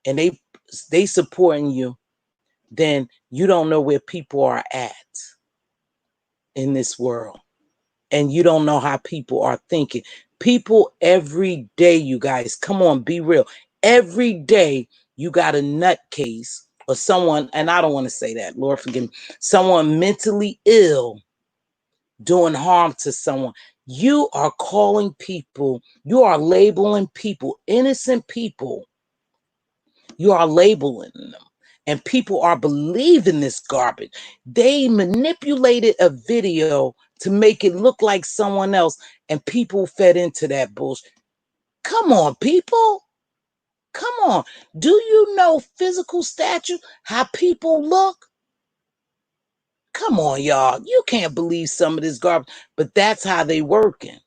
and they supporting you, then you don't know where people are at in this world. And you don't know how people are thinking. People every day, you guys, come on, be real. Every day you got a nutcase or someone, and I don't want to say that, Lord forgive me, someone mentally ill doing harm to someone. You are calling people, you are labeling people, innocent people. You are labeling them. And people are believing this garbage. They manipulated a video to make it look like someone else, and people fed into that bullshit. Come on, people. Come on. Do you know physical stature, how people look? Come on, y'all. You can't believe some of this garbage, but that's how they working.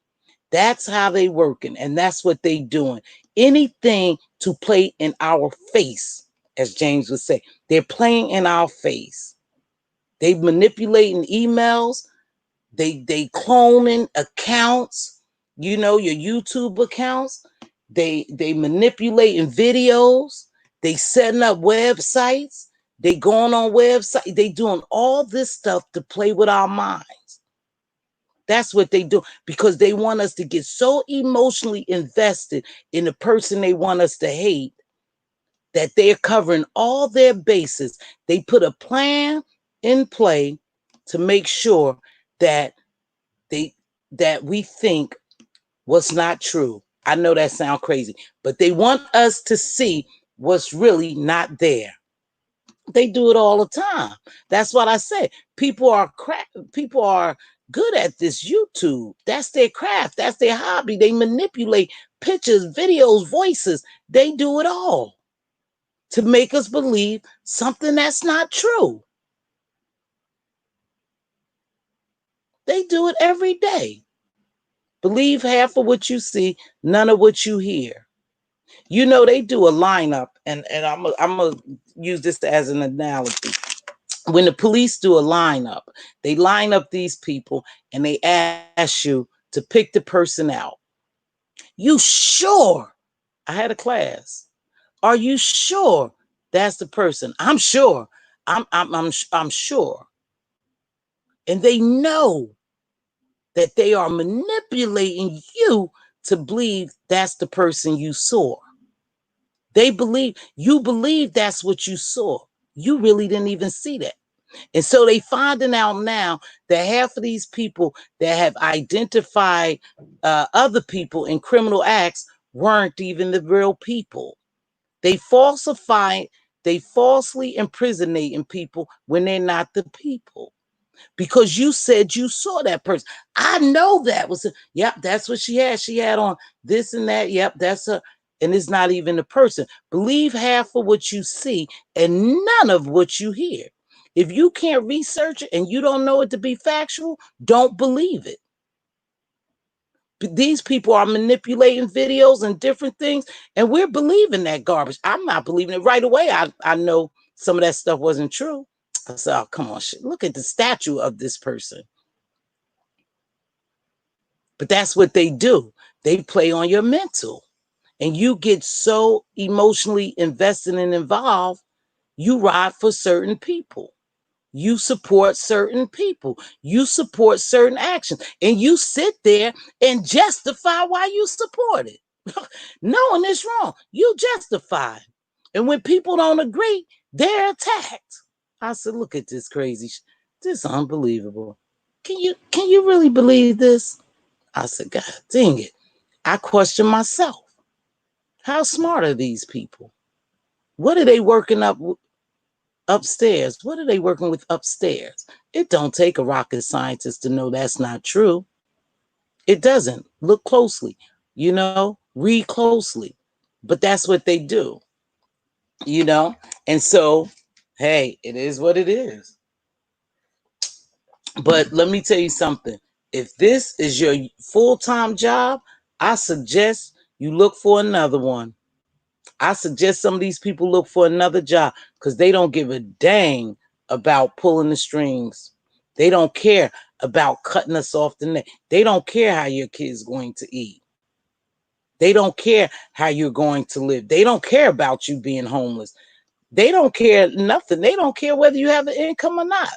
That's how they working, and that's what they doing. Anything to play in our face, as James would say. They're playing in our face. They manipulating emails. They cloning accounts. You know, your YouTube accounts. They manipulating videos. They setting up websites. They going on websites. They doing all this stuff to play with our minds. That's what they do, because they want us to get so emotionally invested in the person they want us to hate that they're covering all their bases. They put a plan in play to make sure that they that we think what's not true. I know that sounds crazy, but they want us to see what's really not there. They do it all the time. That's what I say. People are good at this YouTube. That's their craft. That's their hobby. They manipulate pictures, videos, voices. They do it all to make us believe something that's not true. They do it every day. Believe half of what you see, none of what you hear. You know, they do a lineup, and I'm gonna use this as an analogy. When the police do a lineup, they line up these people and they ask you to pick the person out. You sure? I had a class. Are you sure that's the person? I'm sure. I'm sure. And they know that they are manipulating you to believe that's the person you saw. You believe that's what you saw. You really didn't even see that. And so they finding out now that half of these people that have identified other people in criminal acts weren't even the real people. They they falsely imprisonating people when they're not the people. Because you said you saw that person. I know that was, yep, that's what she had. She had on this and that. Yep, that's her. And it's not even the person. Believe half of what you see and none of what you hear. If you can't research it and you don't know it to be factual, don't believe it. These people are manipulating videos and different things, and we're believing that garbage. I'm not believing it right away. I know some of that stuff wasn't true. I said, oh, come on, shit. Look at the statue of this person. But that's what they do. They play on your mental. And you get so emotionally invested and involved, you ride for certain people. You support certain people. You support certain actions. And you sit there and justify why you support it. Knowing it's wrong, you justify. And when people don't agree, they're attacked. I said, look at this crazy. This is unbelievable. Can you really believe this? I said, God dang it. I question myself. How smart are these people? What are they working up upstairs? What are they working with upstairs? It don't take a rocket scientist to know that's not true. It doesn't. Look closely. You know, Read closely. But that's what they do, you know? And so, hey, it is what it is. But let me tell you something. If this is your full-time job, I suggest you look for another one. I suggest some of these people look for another job because they don't give a dang about pulling the strings. They don't care about cutting us off the neck. They don't care how your kid's going to eat. They don't care how you're going to live. They don't care about you being homeless. They don't care nothing. They don't care whether you have an income or not.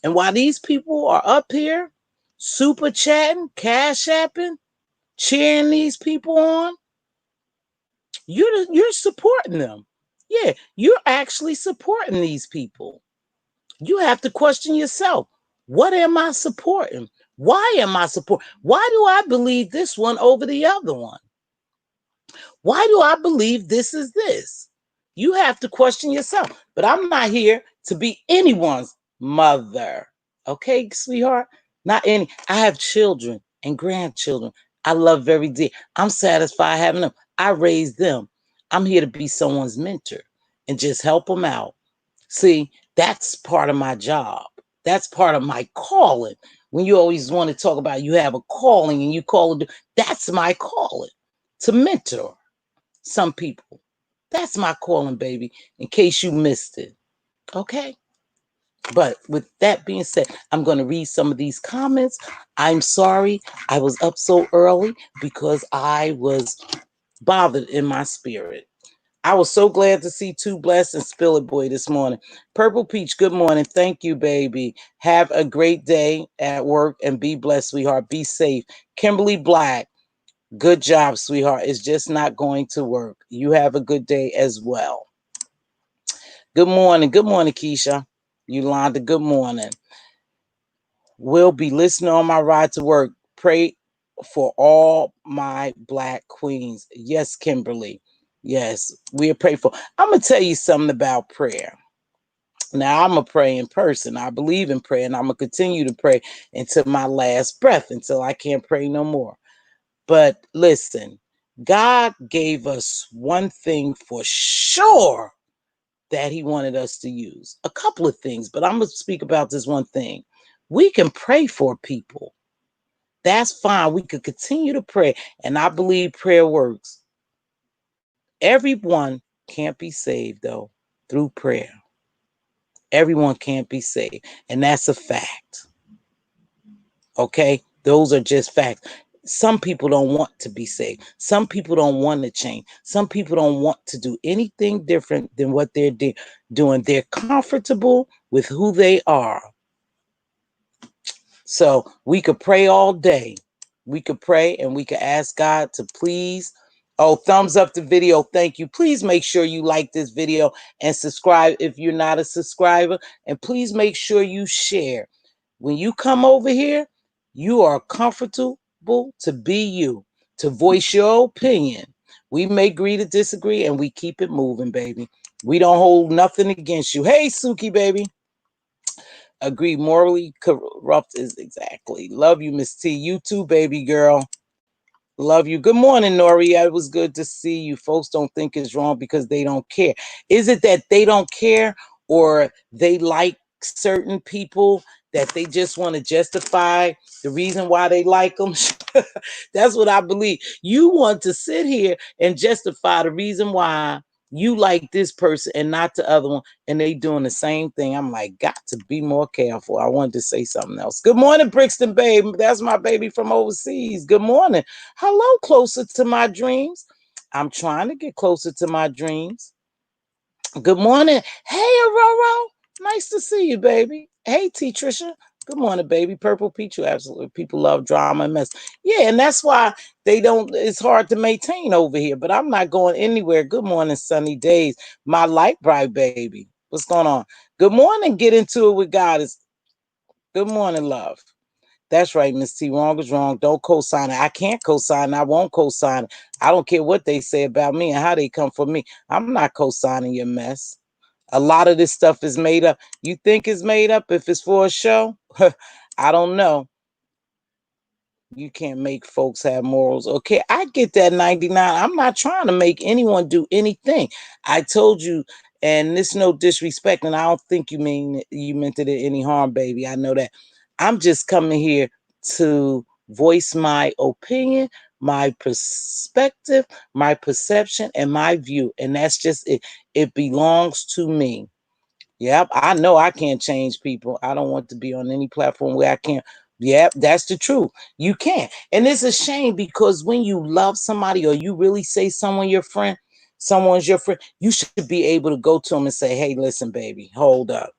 And while these people are up here super chatting, cash apping, cheering these people on, you're supporting them. Yeah, you're actually supporting these people. You have to question yourself. What am I supporting? Why am I supporting? Why do I believe this one over the other one? Why do I believe this is this? You have to question yourself. But I'm not here to be anyone's mother. Okay, sweetheart? Not any. I have children and grandchildren. I love very dear. I'm satisfied having them. I raised them. I'm here to be someone's mentor and just help them out. See, that's part of my job. That's part of my calling. When you always want to talk about you have a calling and you call it, that's my calling, to mentor some people. That's my calling, baby, in case you missed it. Okay? But with that being said, I'm going to read some of these comments. I'm sorry I was up so early because I was bothered in my spirit. I was so glad to see Too Blessed and Spill It Boy this morning. Purple Peach, good morning. Thank you, baby. Have a great day at work and be blessed, sweetheart. Be safe. Kimberly Black, good job, sweetheart. It's just not going to work. You have a good day as well. Good morning. Good morning, Keisha. Yolanda, good morning. Will be listening on my ride to work. Pray for all my Black queens. Yes, Kimberly. Yes, we are praying for. I'm going to tell you something about prayer. Now, I'm a praying person. I believe in prayer, and I'm going to continue to pray until my last breath, until I can't pray no more. But listen, God gave us one thing for sure that he wanted us to use. A couple of things, but I'm going to speak about this one thing. We can pray for people. That's fine. We could continue to pray, and I believe prayer works. Everyone can't be saved, though, through prayer. Everyone can't be saved, and that's a fact. Okay? Those are just facts. Some people don't want to be saved. Some people don't want to change. Some people don't want to do anything different than what they're doing. They're comfortable with who they are. So we could pray all day. We could pray and we could ask God to please. Oh, thumbs up the video. Thank you. Please make sure you like this video and subscribe if you're not a subscriber. And please make sure you share. When you come over here, you are comfortable to be you, to voice your opinion. We may agree to disagree and we keep it moving, baby. We don't hold nothing against you. Hey, Suki, baby. Agree, morally corrupt is exactly. Love you, Miss T. You too, baby girl. Love you. Good morning, Nori. It was good to see you. Folks don't think it's wrong because they don't care. Is it that they don't care or they like certain people that they just want to justify the reason why they like them? That's what I believe. You want to sit here and justify the reason why you like this person and not the other one, and they doing the same thing. I'm like, got to be more careful. I wanted to say something else. Good morning, Brixton, babe. That's my baby from overseas. Good morning. Hello, closer to my dreams. I'm trying to get closer to my dreams. Good morning. Hey, Aurora. Nice to see you, baby. Hey, T. Trisha. Good morning, baby. Purple Peach. You absolutely. People love drama and mess. Yeah, and that's why they don't. It's hard to maintain over here. But I'm not going anywhere. Good morning, sunny days. My light bright baby. What's going on? Good morning. Get into it with God. Good morning, love. That's right, Miss T. Wrong is wrong. Don't co-sign it. I can't co-sign it. I won't co-sign it. I don't care what they say about me and how they come for me. I'm not co-signing your mess. A lot of this stuff is made up. You think it's made up if it's for a show? I don't know. You can't make folks have morals. Okay, I get that 99. I'm not trying to make anyone do anything. I told you, and this no disrespect, and I don't think you meant it in any harm, baby. I know that. I'm just coming here to voice my opinion, my perspective, my perception, and my view. And that's just it. It belongs to me. Yep, I know I can't change people. I don't want to be on any platform where I can't. Yep, that's the truth. You can't. And it's a shame because when you love somebody or you really say someone's your friend, you should be able to go to them and say, hey, listen, baby, hold up.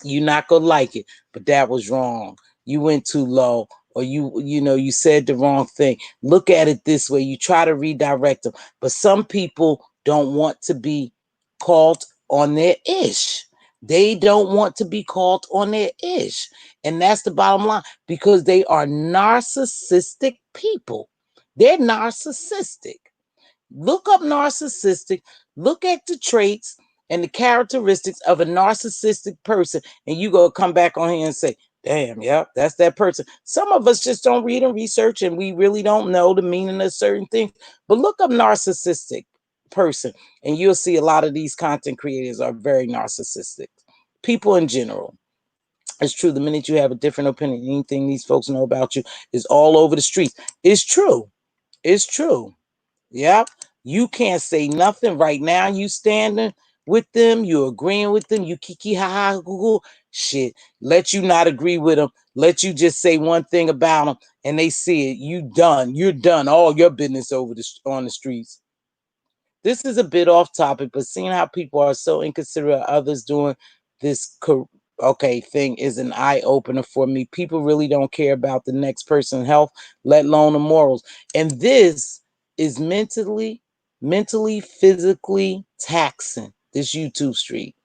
You're not gonna like it, but that was wrong. You went too low, or you said the wrong thing. Look at it this way. You try to redirect them, but some people don't want to be called on their ish. They don't want to be called on their ish, and that's the bottom line because they are narcissistic people. They're narcissistic. Look up narcissistic, look at the traits and the characteristics of a narcissistic person, and you go come back on here and say, damn, yeah, that's that person. Some of us just don't read and research, and we really don't know the meaning of certain things. But look up narcissistic person, and you'll see a lot of these content creators are very narcissistic. People in general. It's true. The minute you have a different opinion, anything these folks know about you is all over the streets. It's true. It's true. Yep. You can't say nothing right now. You standing with them. You agreeing with them. You kiki ha ha google shit. Let you not agree with them. Let you just say one thing about them, and they see it. You done. You're done. All your business over on the streets. This is a bit off topic, but seeing how people are so inconsiderate of others doing this thing is an eye opener for me. People really don't care about the next person's health, let alone the morals. And this is mentally, physically taxing. This YouTube street.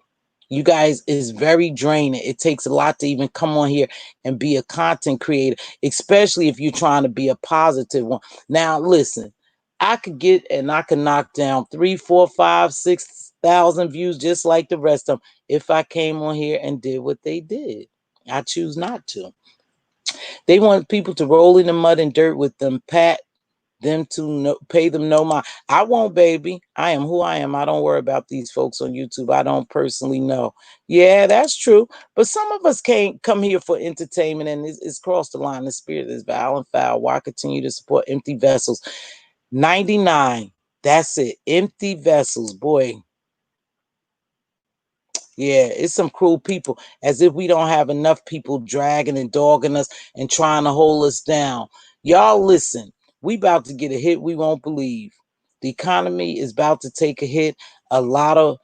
You guys is very draining. It takes a lot to even come on here and be a content creator, especially if you're trying to be a positive one. Now, listen, I could knock down 3, 4, 5, 6,000 views just like the rest of them if I came on here and did what they did. I choose not to. They want people to roll in the mud and dirt with them, pat them to pay them no mind. I won't, baby. I am who I am. I don't worry about these folks on YouTube. I don't personally know. Yeah, that's true. But some of us can't come here for entertainment, and it's crossed the line. The spirit is vile and foul. Why continue to support empty vessels? 99. That's it. Empty vessels, boy. Yeah, it's some cruel people, as if we don't have enough people dragging and dogging us and trying to hold us down. Y'all listen, we about to get a hit we won't believe. The economy is about to take a hit. A lot of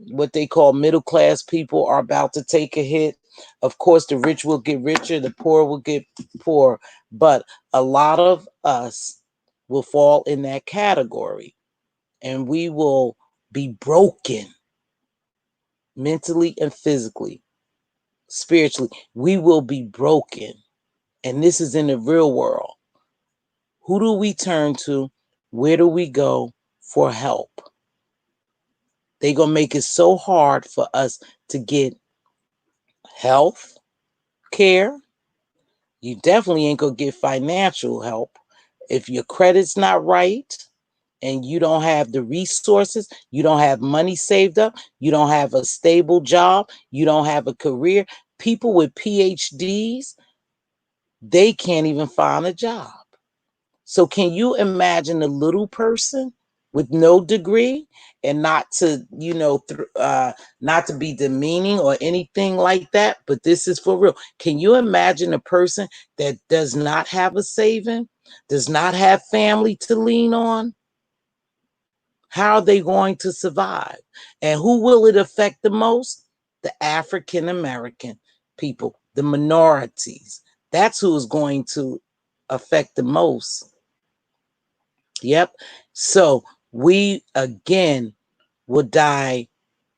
what they call middle class people are about to take a hit. Of course, the rich will get richer, the poor will get poorer, but a lot of us will fall in that category, and we will be broken mentally and physically, spiritually. We will be broken. And this is in the real world. Who do we turn to? Where do we go for help? They're going to make it so hard for us to get health care. You definitely ain't going to get financial help. If your credit's not right and you don't have the resources, you don't have money saved up, you don't have a stable job, you don't have a career. People with PhDs, they can't even find a job. So can you imagine a little person with no degree, and not to, not to be demeaning or anything like that, but this is for real. Can you imagine a person that does not have a saving, does not have family to lean on? How are they going to survive? And who will it affect the most? The African American people, the minorities. That's who is going to affect the most. Yep. So we again will die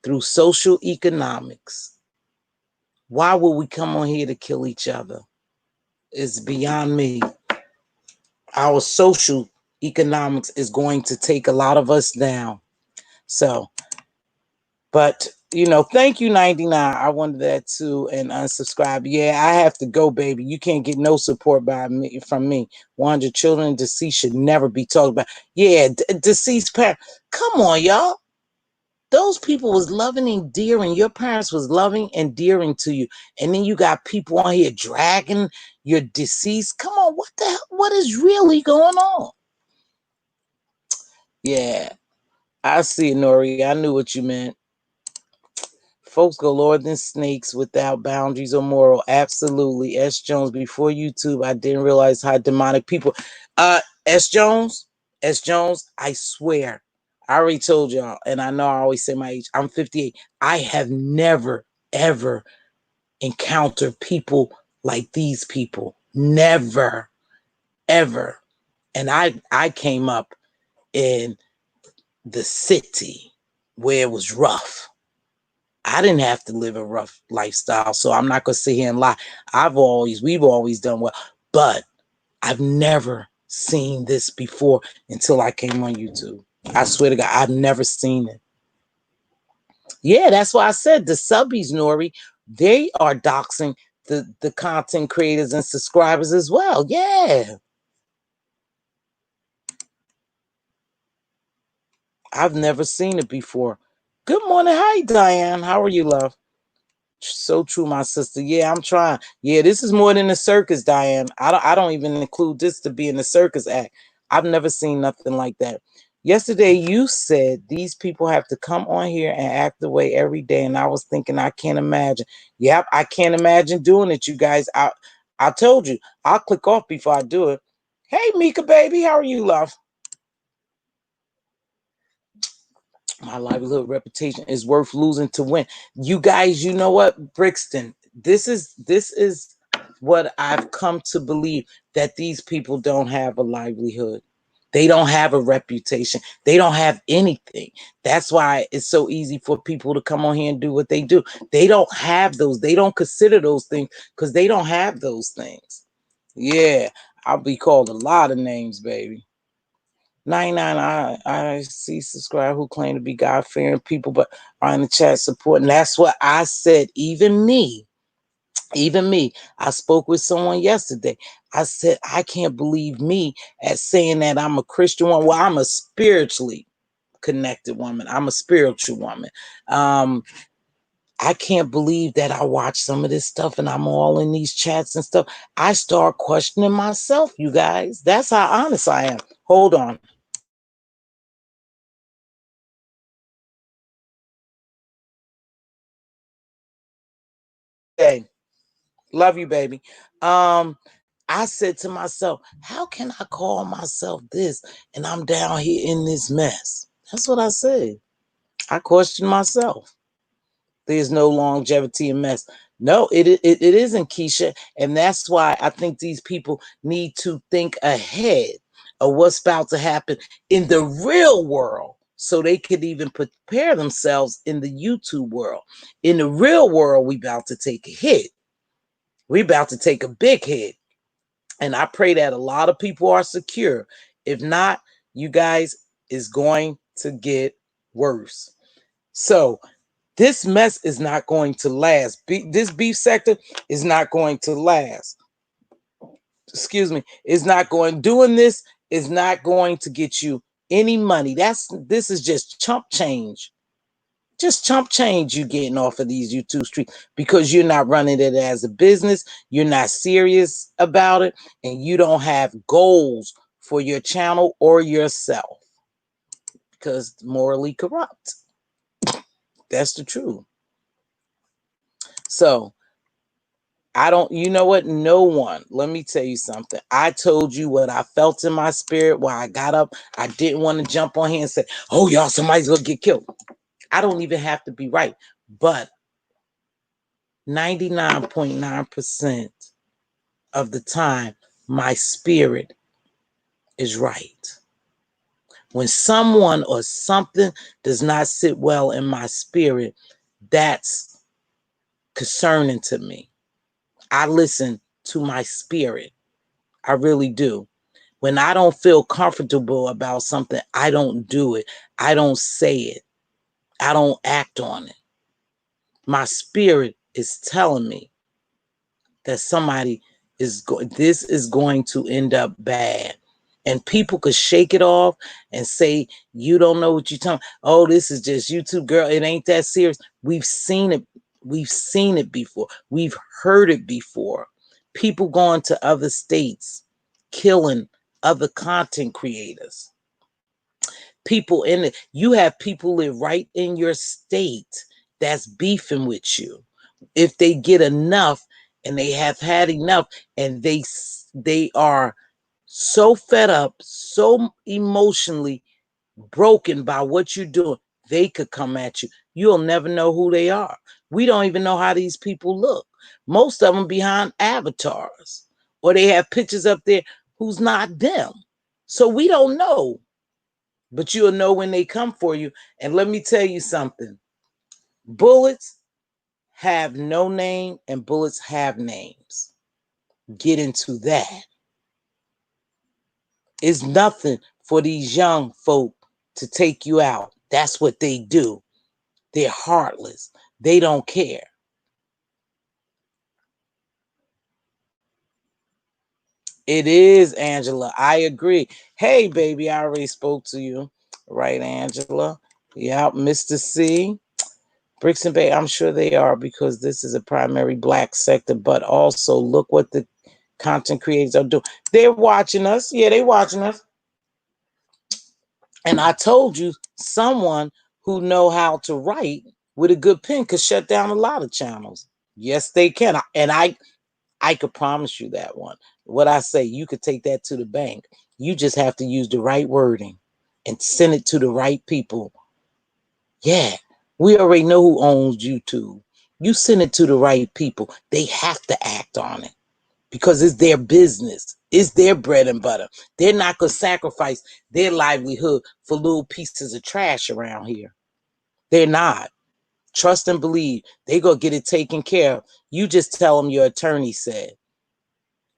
through social economics. Why would we come on here to kill each other? It's beyond me. Our social economics is going to take a lot of us down. So, but Thank you, 99. I wanted that too, and unsubscribe. Yeah, I have to go, baby. You can't get no support from me. 100 children deceased should never be talked about. Yeah, deceased parent. Come on, y'all. Those people was loving and endearing. Your parents was loving and endearing to you. And then you got people on here dragging your deceased. Come on, what the hell? What is really going on? Yeah, I see it, Nori. I knew what you meant. Folks go lower than snakes without boundaries or moral. Absolutely. S. Jones, before YouTube, I didn't realize how demonic people. S. Jones, I swear. I already told y'all, and I know I always say my age. I'm 58. I have never, ever encountered people like these people. Never, ever. And I came up in the city where it was rough. I didn't have to live a rough lifestyle, so I'm not gonna sit here and lie. We've always done well, but I've never seen this before until I came on YouTube. I swear to God, I've never seen it. Yeah, that's why I said the subbies, Nori, they are doxing the content creators and subscribers as well. Yeah. I've never seen it before. Good morning. Hi, Diane. How are you, love? So true, my sister. Yeah, I'm trying. Yeah, this is more than a circus, Diane. I don't even include this to be in the circus act. I've never seen nothing like that. Yesterday you said these people have to come on here and act the way every day. And I was thinking, I can't imagine. Yep, I can't imagine doing it, you guys. I told you, I'll click off before I do it. Hey, Mika, baby, how are you, love? My livelihood reputation is worth losing to win. You guys, you know what, Brixton? This is what I've come to believe, that these people don't have a livelihood. They don't have a reputation. They don't have anything. That's why it's so easy for people to come on here and do what they do. They don't have those. They don't consider those things because they don't have those things. Yeah, I'll be called a lot of names, baby. 99 I see subscribe who claim to be God-fearing people but are in the chat supporting. That's what I said. Even me. I spoke with someone yesterday. I said, I can't believe me at saying that I'm a Christian woman. Well, I'm a spiritually connected woman. I'm a spiritual woman. I can't believe that I watch some of this stuff and I'm all in these chats and stuff. I start questioning myself, you guys. That's how honest I am. Hold on. Hey, love you, baby. I said to myself, how can I call myself this and I'm down here in this mess? That's what I said. I questioned myself. There's no longevity in mess. No, it isn't, Keisha. And that's why I think these people need to think ahead of what's about to happen in the real world so they could even prepare themselves in the YouTube world. In the real world, we about to take a hit. We about to take a big hit. And I pray that a lot of people are secure. If not, you guys, is going to get worse. So this mess is not going to last. This beef sector is not going to last. Excuse me. It's not going. Doing this is not going to get you any money. This is just chump change. Just chump change you getting off of these YouTube streets because you're not running it as a business. You're not serious about it, and you don't have goals for your channel or yourself because morally corrupt. That's the truth. So I don't, you know what? No one, let me tell you something. I told you what I felt in my spirit while I got up. I didn't want to jump on here and say, oh, y'all, somebody's going to get killed. I don't even have to be right. But 99.9% of the time, my spirit is right. When someone or something does not sit well in my spirit, that's concerning to me. I listen to my spirit. I really do. When I don't feel comfortable about something, I don't do it. I don't say it. I don't act on it. My spirit is telling me that somebody this is going to end up bad. And people could shake it off and say, you don't know what you're talking. Oh, this is just YouTube, girl. It ain't that serious. We've seen it. We've seen it before. We've heard it before. People going to other states, killing other content creators. People in it. You have people live right in your state that's beefing with you. If they get enough and they have had enough and they are so fed up, so emotionally broken by what you're doing, they could come at you. You'll never know who they are. We don't even know how these people look. Most of them behind avatars, or they have pictures up there who's not them. So we don't know, but you'll know when they come for you. And let me tell you something. Bullets have no name and bullets have names. Get into that. It's nothing for these young folk to take you out. That's what they do. They're heartless. They don't care. It is, Angela. I agree. Hey, baby, I already spoke to you. Right, Angela? Yeah, Mr. C. Bricks and Bay, I'm sure they are, because this is a primary Black sector, but also look what the content creators are doing. They're watching us. Yeah, they're watching us. And I told you, someone who know how to write with a good pen could shut down a lot of channels. Yes, they can. And I could promise you that one. What I say, you could take that to the bank. You just have to use the right wording and send it to the right people. Yeah, we already know who owns YouTube. You send it to the right people. They have to act on it because it's their business. It's their bread and butter. They're not going to sacrifice their livelihood for little pieces of trash around here. They're not. Trust and believe. They're going to get it taken care of. You just tell them your attorney said,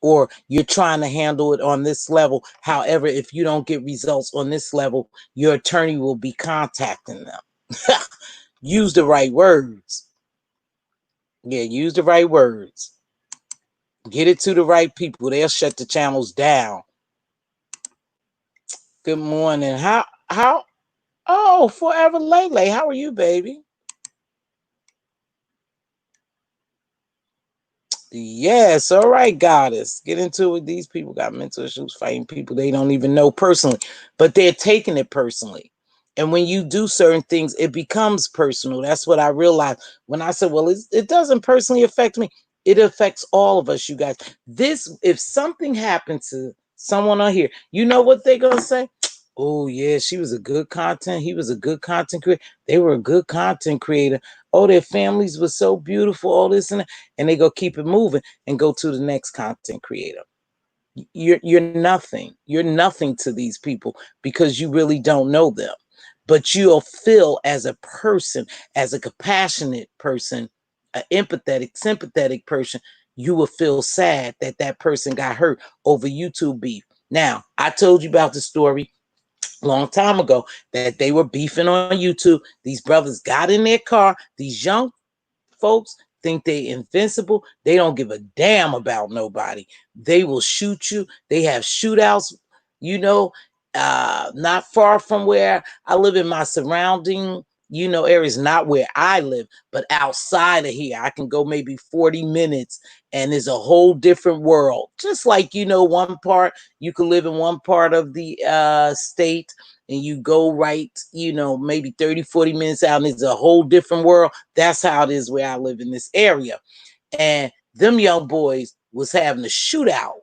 or you're trying to handle it on this level. However, if you don't get results on this level, your attorney will be contacting them. Use the right words. Yeah, use the right words. Get it to the right people. They'll shut the channels down. Good morning. How oh, Forever Lele. How are you, baby? Yes, all right, goddess. Get into it. These people got mental issues, fighting people they don't even know personally, but they're taking it personally. And when you do certain things, it becomes personal. That's what I realized when I said, well, it doesn't personally affect me. It affects all of us, you guys. This, if something happened to someone on here, you know what they're going to say? Oh, yeah, she was a good content. He was a good content creator. They were a good content creator. Oh, their families were so beautiful, all this and that. And they go keep it moving and go to the next content creator. You're nothing. You're nothing to these people because you really don't know them. But you'll feel as a person, as a compassionate person, an empathetic, sympathetic person, you will feel sad that that person got hurt over YouTube beef. Now, I told you about the story long time ago that they were beefing on YouTube. These brothers got in their car. These young folks think they invincible. They don't give a damn about nobody. They will shoot you. They have shootouts, you know, not far from where I live in my surrounding, areas, not where I live, but outside of here. I can go maybe 40 minutes and it's a whole different world. Just like, one part, you can live in one part of the state and you go right, maybe 30, 40 minutes out and it's a whole different world. That's how it is where I live in this area. And them young boys was having a shootout.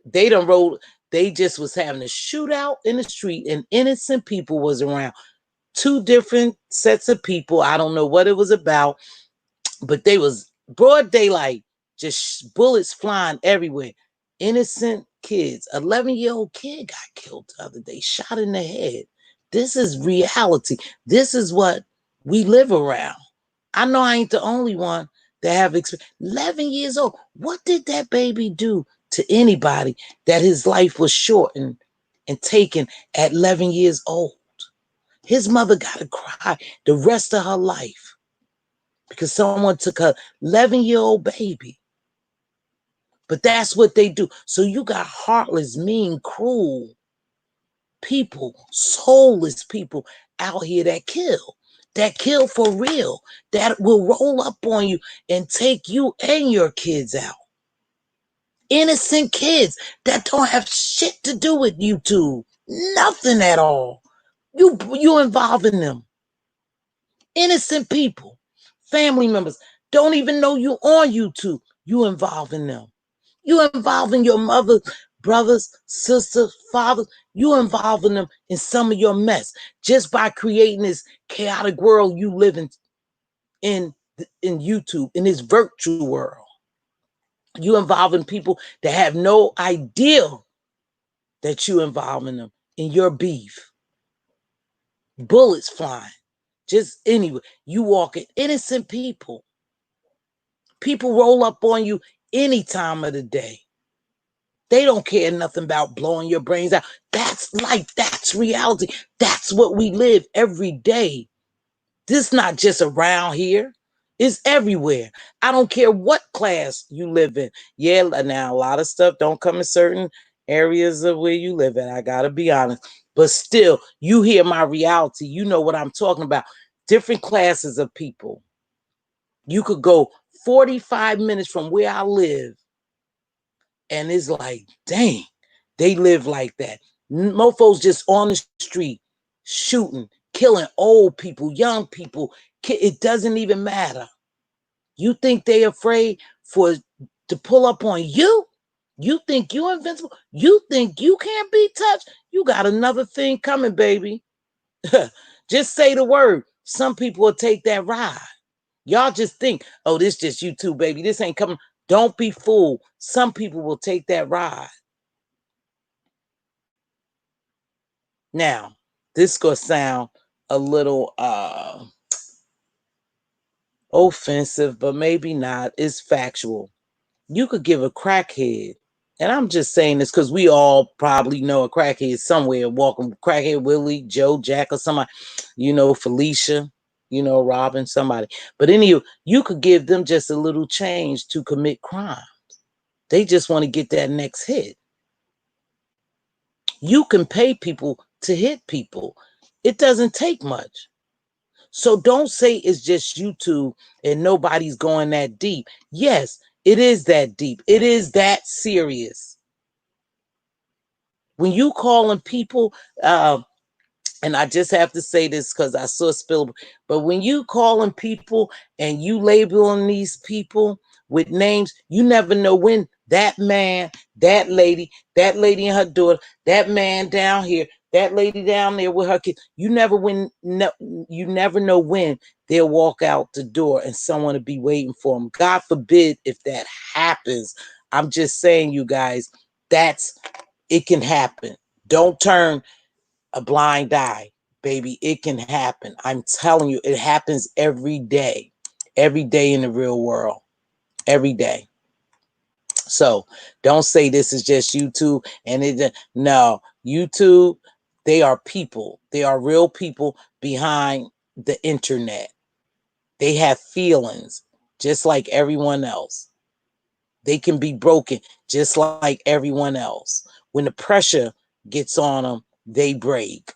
They just was having a shootout in the street and innocent people was around. Two different sets of people. I don't know what it was about, but they was broad daylight, just bullets flying everywhere. Innocent kids. 11-year-old kid got killed the other day, shot in the head. This is reality. This is what we live around. I know I ain't the only one that have experience. 11 years old. What did that baby do to anybody that his life was shortened and taken at 11 years old? His mother got to cry the rest of her life. because someone took a 11-year-old baby. But that's what they do. So you got heartless, mean, cruel people, soulless people out here that kill for real, that will roll up on you and take you and your kids out. Innocent kids that don't have shit to do with YouTube. Nothing at all. You involving them. Innocent people, family members, don't even know you on YouTube. You involving them. You involving your mother, brothers, sisters, fathers. You involving them in some of your mess just by creating this chaotic world you live in YouTube, in this virtual world. You involving people that have no idea that you involving them in your beef. Bullets flying. Just anyway, you walking innocent people. People roll up on you any time of the day. They don't care nothing about blowing your brains out. That's life. That's reality. That's what we live every day. This not just around here. It's everywhere. I don't care what class you live in. Yeah, now a lot of stuff don't come in certain areas of where you live at. I got to be honest. But still, you hear my reality. You know what I'm talking about. Different classes of people. You could go 45 minutes from where I live, and it's like, dang, they live like that. Mofos just on the street, shooting, killing old people, young people. It doesn't even matter. You think they afraid to pull up on you? You think you invincible? You think you can't be touched? You got another thing coming, baby. Just say the word. Some people will take that ride. Y'all just think, oh, this just YouTube, baby. This ain't coming. Don't be fooled. Some people will take that ride. Now, this gonna sound a little offensive, but maybe not. It's factual. You could give a crackhead, and I'm just saying this because we all probably know a crackhead somewhere, walking crackhead Willie, Joe, Jack, or somebody, Felicia, Robin, somebody. But anyway, you could give them just a little change to commit crime. They just want to get that next hit. You can pay people to hit people. It doesn't take much. So don't say it's just YouTube and nobody's going that deep. Yes, it is that deep. It is that serious. When you calling people, and I just have to say this because I saw spill, but when you calling people and you labeling these people with names, you never know when that man, that lady and her daughter, that man down here, that lady down there with her kid, you never know when they'll walk out the door and someone will be waiting for them. God forbid if that happens. I'm just saying, you guys, it can happen. Don't turn a blind eye, baby. It can happen. I'm telling you, it happens every day in the real world, every day. So don't say this is just YouTube no, YouTube, they are people. They are real people behind the internet. They have feelings just like everyone else. They can be broken just like everyone else. When the pressure gets on them, they break.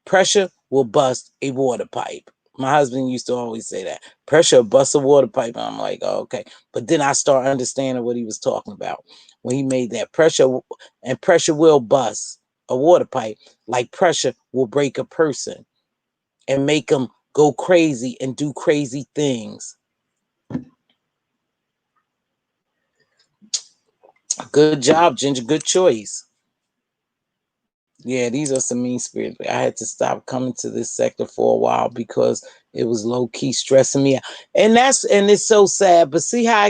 Pressure will bust a water pipe. My husband used to always say that. Pressure busts a water pipe. And I'm like, oh, okay. But then I start understanding what he was talking about when he made that. Pressure will bust a water pipe, like pressure will break a person and make them go crazy and do crazy things. Good job, Ginger. Good choice. Yeah, these are some mean spirits. I had to stop coming to this sector for a while because it was low key stressing me out. And it's so sad. But see how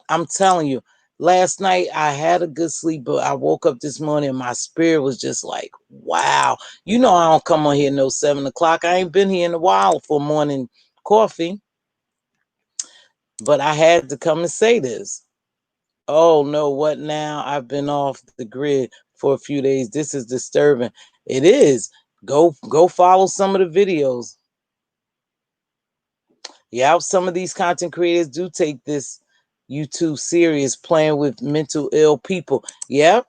I'm telling you, last night I had a good sleep, but I woke up this morning and my spirit was just like, wow. I don't come on here no 7 o'clock. I ain't been here in a while for morning coffee. But I had to come and say this. Oh no, what now? I've been off the grid for a few days. This is disturbing. It is. Go follow some of the videos. Yeah, some of these content creators do take this YouTube serious, playing with mental ill people. Yep.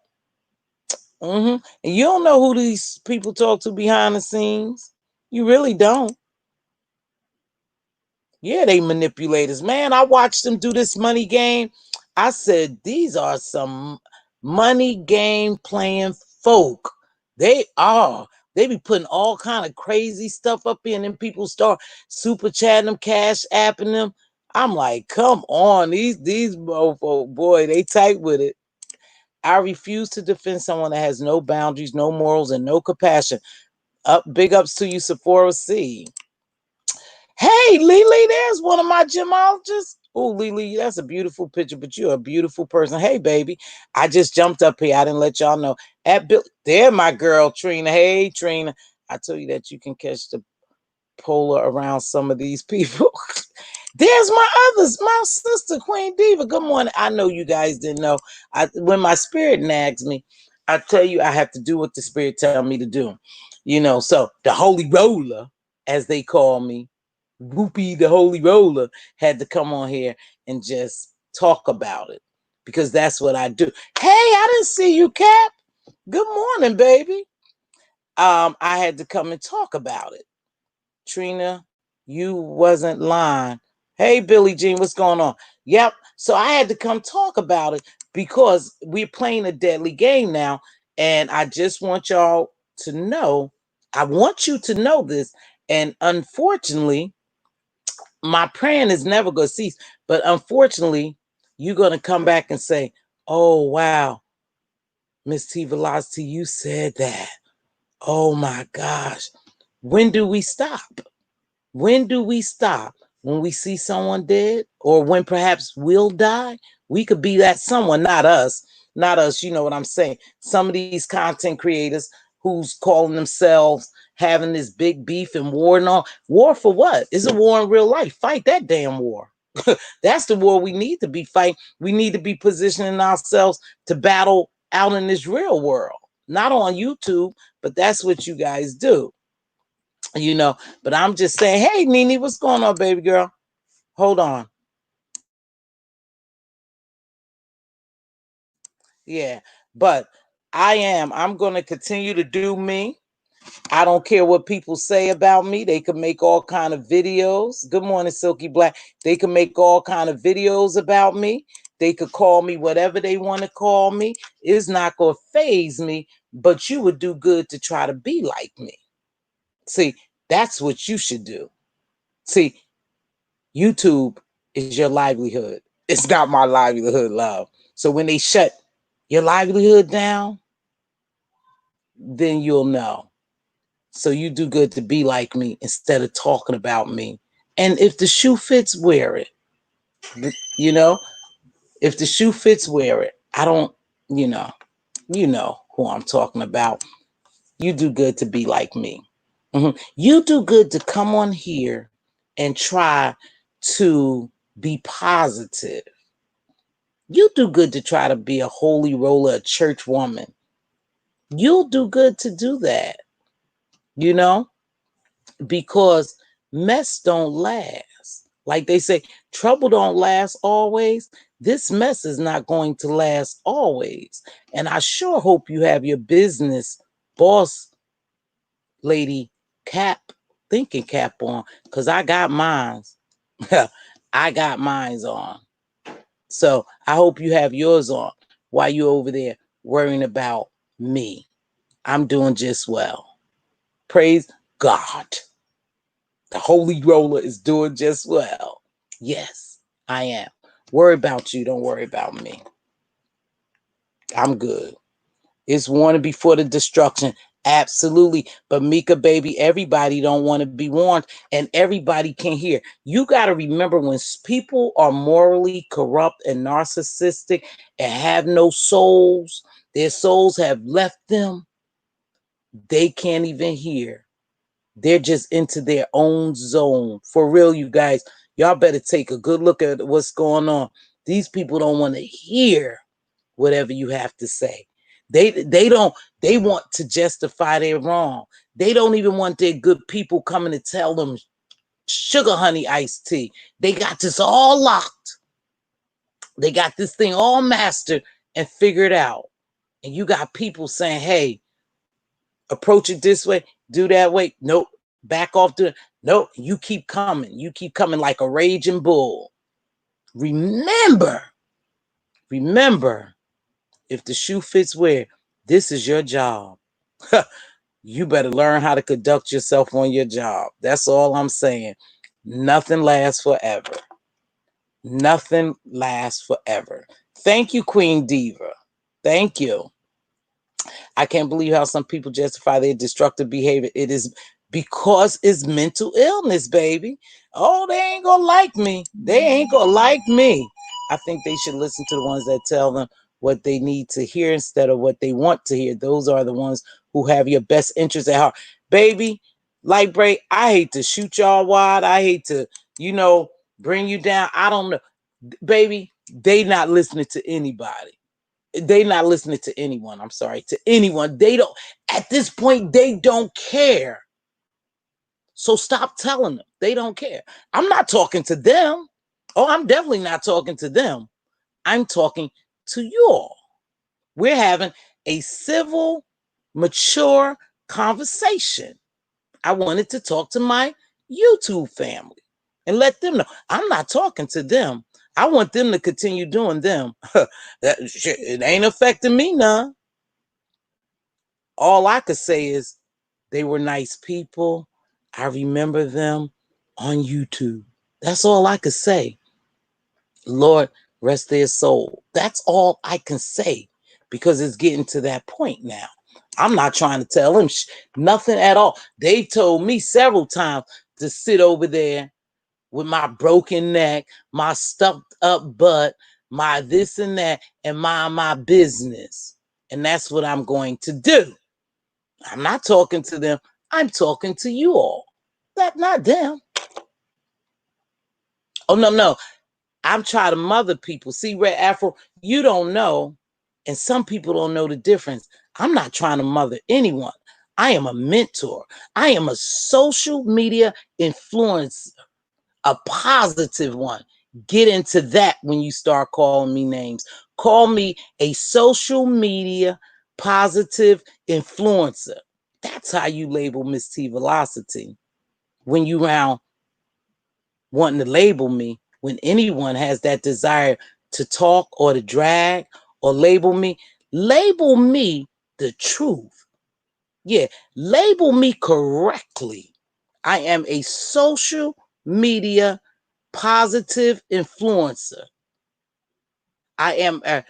And you don't know who these people talk to behind the scenes. You really don't. Yeah, they manipulators. Man, I watched them do this money game. I said, these are some money game playing folk. They are. They be putting all kind of crazy stuff up in, and people start super chatting them, cash apping them. I'm like, come on, these mofo, boy, they tight with it. I refuse to defend someone that has no boundaries, no morals, and no compassion. Big ups to you, Sephora C. Hey, Lily, there's one of my gemologists. Oh, Lily, that's a beautiful picture, but you're a beautiful person. Hey, baby, I just jumped up here. I didn't let y'all know. At Bill, there, my girl, Trina. Hey, Trina. I tell you that you can catch the polar around some of these people. There's my sister, Queen Diva. Good morning. I know you guys didn't know. When my spirit nags me, I tell you I have to do what the spirit tell me to do. So the holy roller, as they call me, Whoopi the holy roller, had to come on here and just talk about it, because that's what I do. Hey, I didn't see you, Cap. Good morning, baby. I had to come and talk about it. Trina, you wasn't lying. Hey, Billie Jean, what's going on? Yep. So I had to come talk about it because we're playing a deadly game now. And I just want y'all to know, I want you to know this. And unfortunately, my praying is never going to cease. But unfortunately, you're going to come back and say, oh, wow, Mz.Teavalocity, you said that. Oh, my gosh. When do we stop? When do we stop? When we see someone dead, or when perhaps we'll die? We could be that someone, not us. Not us, you know what I'm saying? Some of these content creators who's calling themselves having this big beef and war and all. War for what? It's a war in real life. Fight that damn war. That's the war we need to be fighting. We need to be positioning ourselves to battle out in this real world. Not on YouTube, but that's what you guys do. But I'm just saying, hey, Nene, what's going on, baby girl? Hold on. Yeah, but I'm going to continue to do me. I don't care what people say about me. They can make all kind of videos. Good morning, Silky Black. They can make all kind of videos about me. They could call me whatever they want to call me. It's not going to phase me, but you would do good to try to be like me. See, that's what you should do. See, YouTube is your livelihood. It's not my livelihood, love. So when they shut your livelihood down, then you'll know. So you do good to be like me instead of talking about me. And if the shoe fits, wear it. You know, if the shoe fits, wear it. I don't, you know, who I'm talking about. You do good to be like me. You do good to come on here and try to be positive. You do good to try to be a holy roller, a church woman. You'll do good to do that, you know, because mess don't last. Like they say, trouble don't last always. This mess is not going to last always. And I sure hope you have your business boss lady thinking cap on, because I got mines. I got mines on. So I hope you have yours on while you're over there worrying about me. I'm doing just well. Praise God. The holy roller is doing just well. Yes, I am. Worry about you. Don't worry about me. I'm good. It's warning before the destruction. Absolutely. But Mika, baby, everybody don't want to be warned, and everybody can hear. You got to remember, when people are morally corrupt and narcissistic and have no souls, their souls have left them, they can't even hear. They're just into their own zone. For real, you guys, y'all better take a good look at what's going on. These people don't want to hear whatever you have to say. They don't, they want to justify their wrong. They don't even want their good people coming to tell them sugar honey iced tea. They got this all locked. They got this thing all mastered and figured out. And you got people saying, hey, approach it this way, do that way. Nope, back off to it. Nope, you keep coming. You keep coming like a raging bull. Remember, if the shoe fits where, this is your job. You better learn how to conduct yourself on your job. That's all I'm saying. Nothing lasts forever. Nothing lasts forever. Thank you, Queen Diva. Thank you. I can't believe how some people justify their destructive behavior. It is because it's mental illness, baby. Oh, they ain't gonna like me. They ain't gonna like me. I think they should listen to the ones that tell them what they need to hear instead of what they want to hear. Those are the ones who have your best interest at heart. Baby, Light Break, I hate to shoot y'all wide. I hate to, bring you down. I don't know. Baby, they not listening to anybody. They not listening to anyone. I'm sorry, to anyone. They don't, at this point, they don't care. So stop telling them. They don't care. I'm not talking to them. Oh, I'm definitely not talking to them. I'm talking to you all. We're having a civil, mature conversation. I wanted to talk to my YouTube family and let them know I'm not talking to them. I want them to continue doing them. That shit, it ain't affecting me none. All I could say is they were nice people. I remember them on YouTube. That's all I could say. Lord, rest their soul. That's all I can say because it's getting to that point now. I'm not trying to tell them nothing at all. They told me several times to sit over there with my broken neck, my stuffed up butt, my this and that, and my business. And that's what I'm going to do. I'm not talking to them. I'm talking to you all. Not them. Oh, no. I'm trying to mother people. See, Red Afro, you don't know, and some people don't know the difference. I'm not trying to mother anyone. I am a mentor. I am a social media influencer, a positive one. Get into that when you start calling me names. Call me a social media positive influencer. That's how you label Mz.Teavalocity. When you round wanting to label me, when anyone has that desire to talk or to drag or label me the truth. Yeah, label me correctly. I am a social media positive influencer. I am a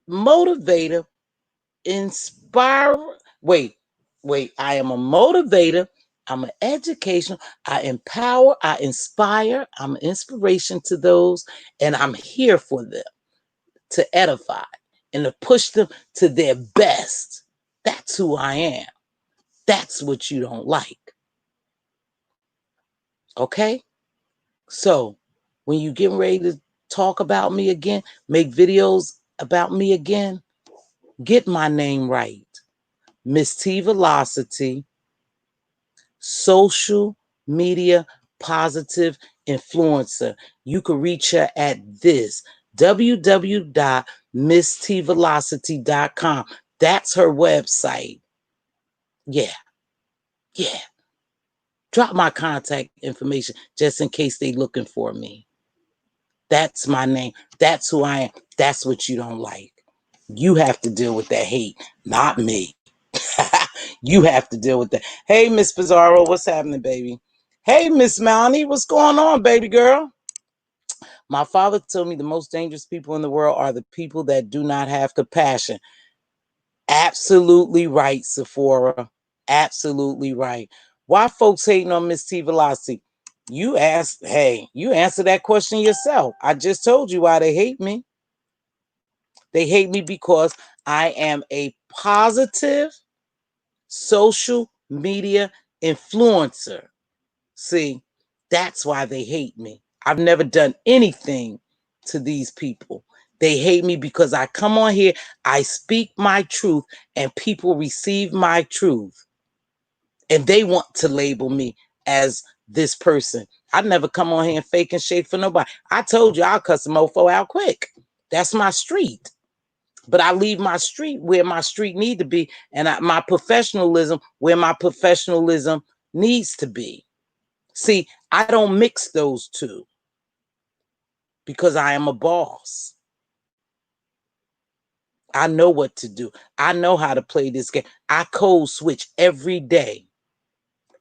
motivator, inspire. Wait. I am a motivator. I'm an educational. I empower. I inspire. I'm an inspiration to those, and I'm here for them to edify and to push them to their best. That's who I am. That's what you don't like. Okay? So when you get ready to talk about me again, make videos about me again, get my name right. Mz.Teavalocity, social media positive influencer. You can reach her at this www.mzteavalocity.com. That's her website. Yeah. Drop my contact information just in case they looking for me. That's my name. That's who I am. That's what you don't like. You have to deal with that hate, not me. You have to deal with that. Hey, Miss Pizarro, what's happening, baby? Hey, Miss Mountie, what's going on, baby girl? My father told me the most dangerous people in the world are the people that do not have compassion. Absolutely right, Sephora. Absolutely right. Why folks hating on Mz.Teavalocity? You answer that question yourself. I just told you why they hate me. They hate me because I am a positive social media influencer. See, that's why they hate me. I've never done anything to these people. They hate me because I come on here, I speak my truth, and people receive my truth. And they want to label me as this person. I never come on here and fake and shake for nobody. I told you I'll cuss a mofo out quick. That's my street. But I leave my street where my street need to be, and my professionalism where my professionalism needs to be. See, I don't mix those two because I am a boss. I know what to do. I know how to play this game. I code switch every day.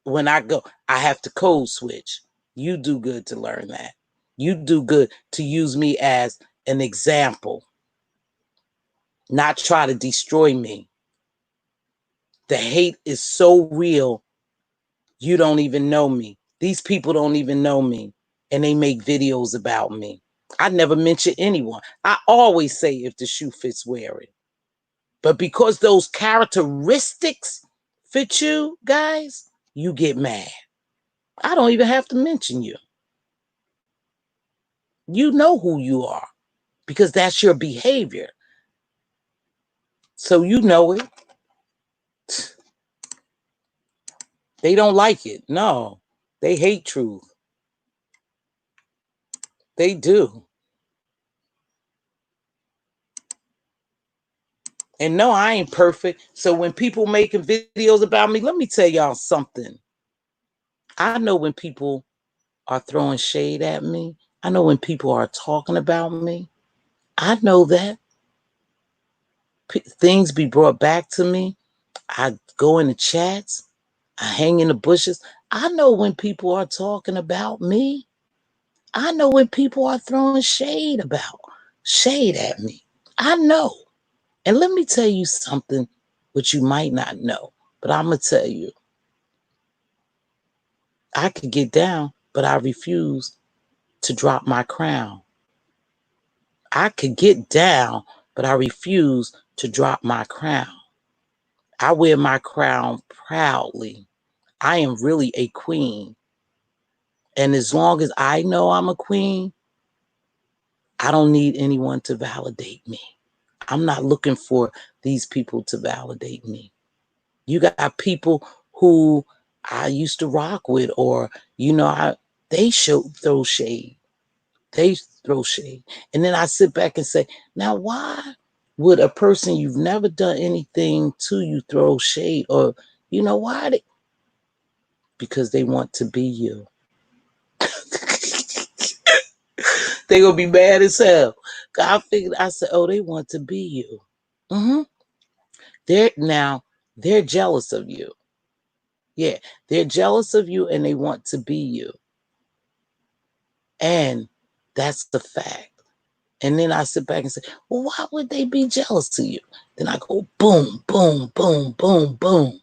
When I go, I have to code switch. You do good to learn that. You do good to use me as an example, not try to destroy me. The hate is so real, you don't even know me. These people don't even know me, and they make videos about me. I never mention anyone. I always say if the shoe fits, wear it. But because those characteristics fit you guys, you get mad. I don't even have to mention you. You know who you are because that's your behavior. So you know it. They don't like it. No, they hate truth. They do. And no, I ain't perfect. So when people making videos about me, let me tell y'all something. I know when people are throwing shade at me. I know when people are talking about me. I know that. Things be brought back to me. I go in the chats. I hang in the bushes. I know when people are talking about me. I know when people are throwing shade at me. I know. And let me tell you something which you might not know, but I'm going to tell you. I could get down, but I refuse to drop my crown. I could get down, but I refuse to drop my crown. I wear my crown proudly. I am really a queen. And as long as I know I'm a queen, I don't need anyone to validate me. I'm not looking for these people to validate me. You got people who I used to rock with, or, they throw shade. They throw shade. And then I sit back and say, now why would a person you've never done anything to you throw shade? Or, why? Because they want to be you. They gonna be mad as hell. I said, oh, they want to be you. Mm-hmm. They're jealous of you. Yeah, they're jealous of you and they want to be you. And that's the fact. And then I sit back and say, well, why would they be jealous of you? Then I go, boom, boom, boom, boom, boom.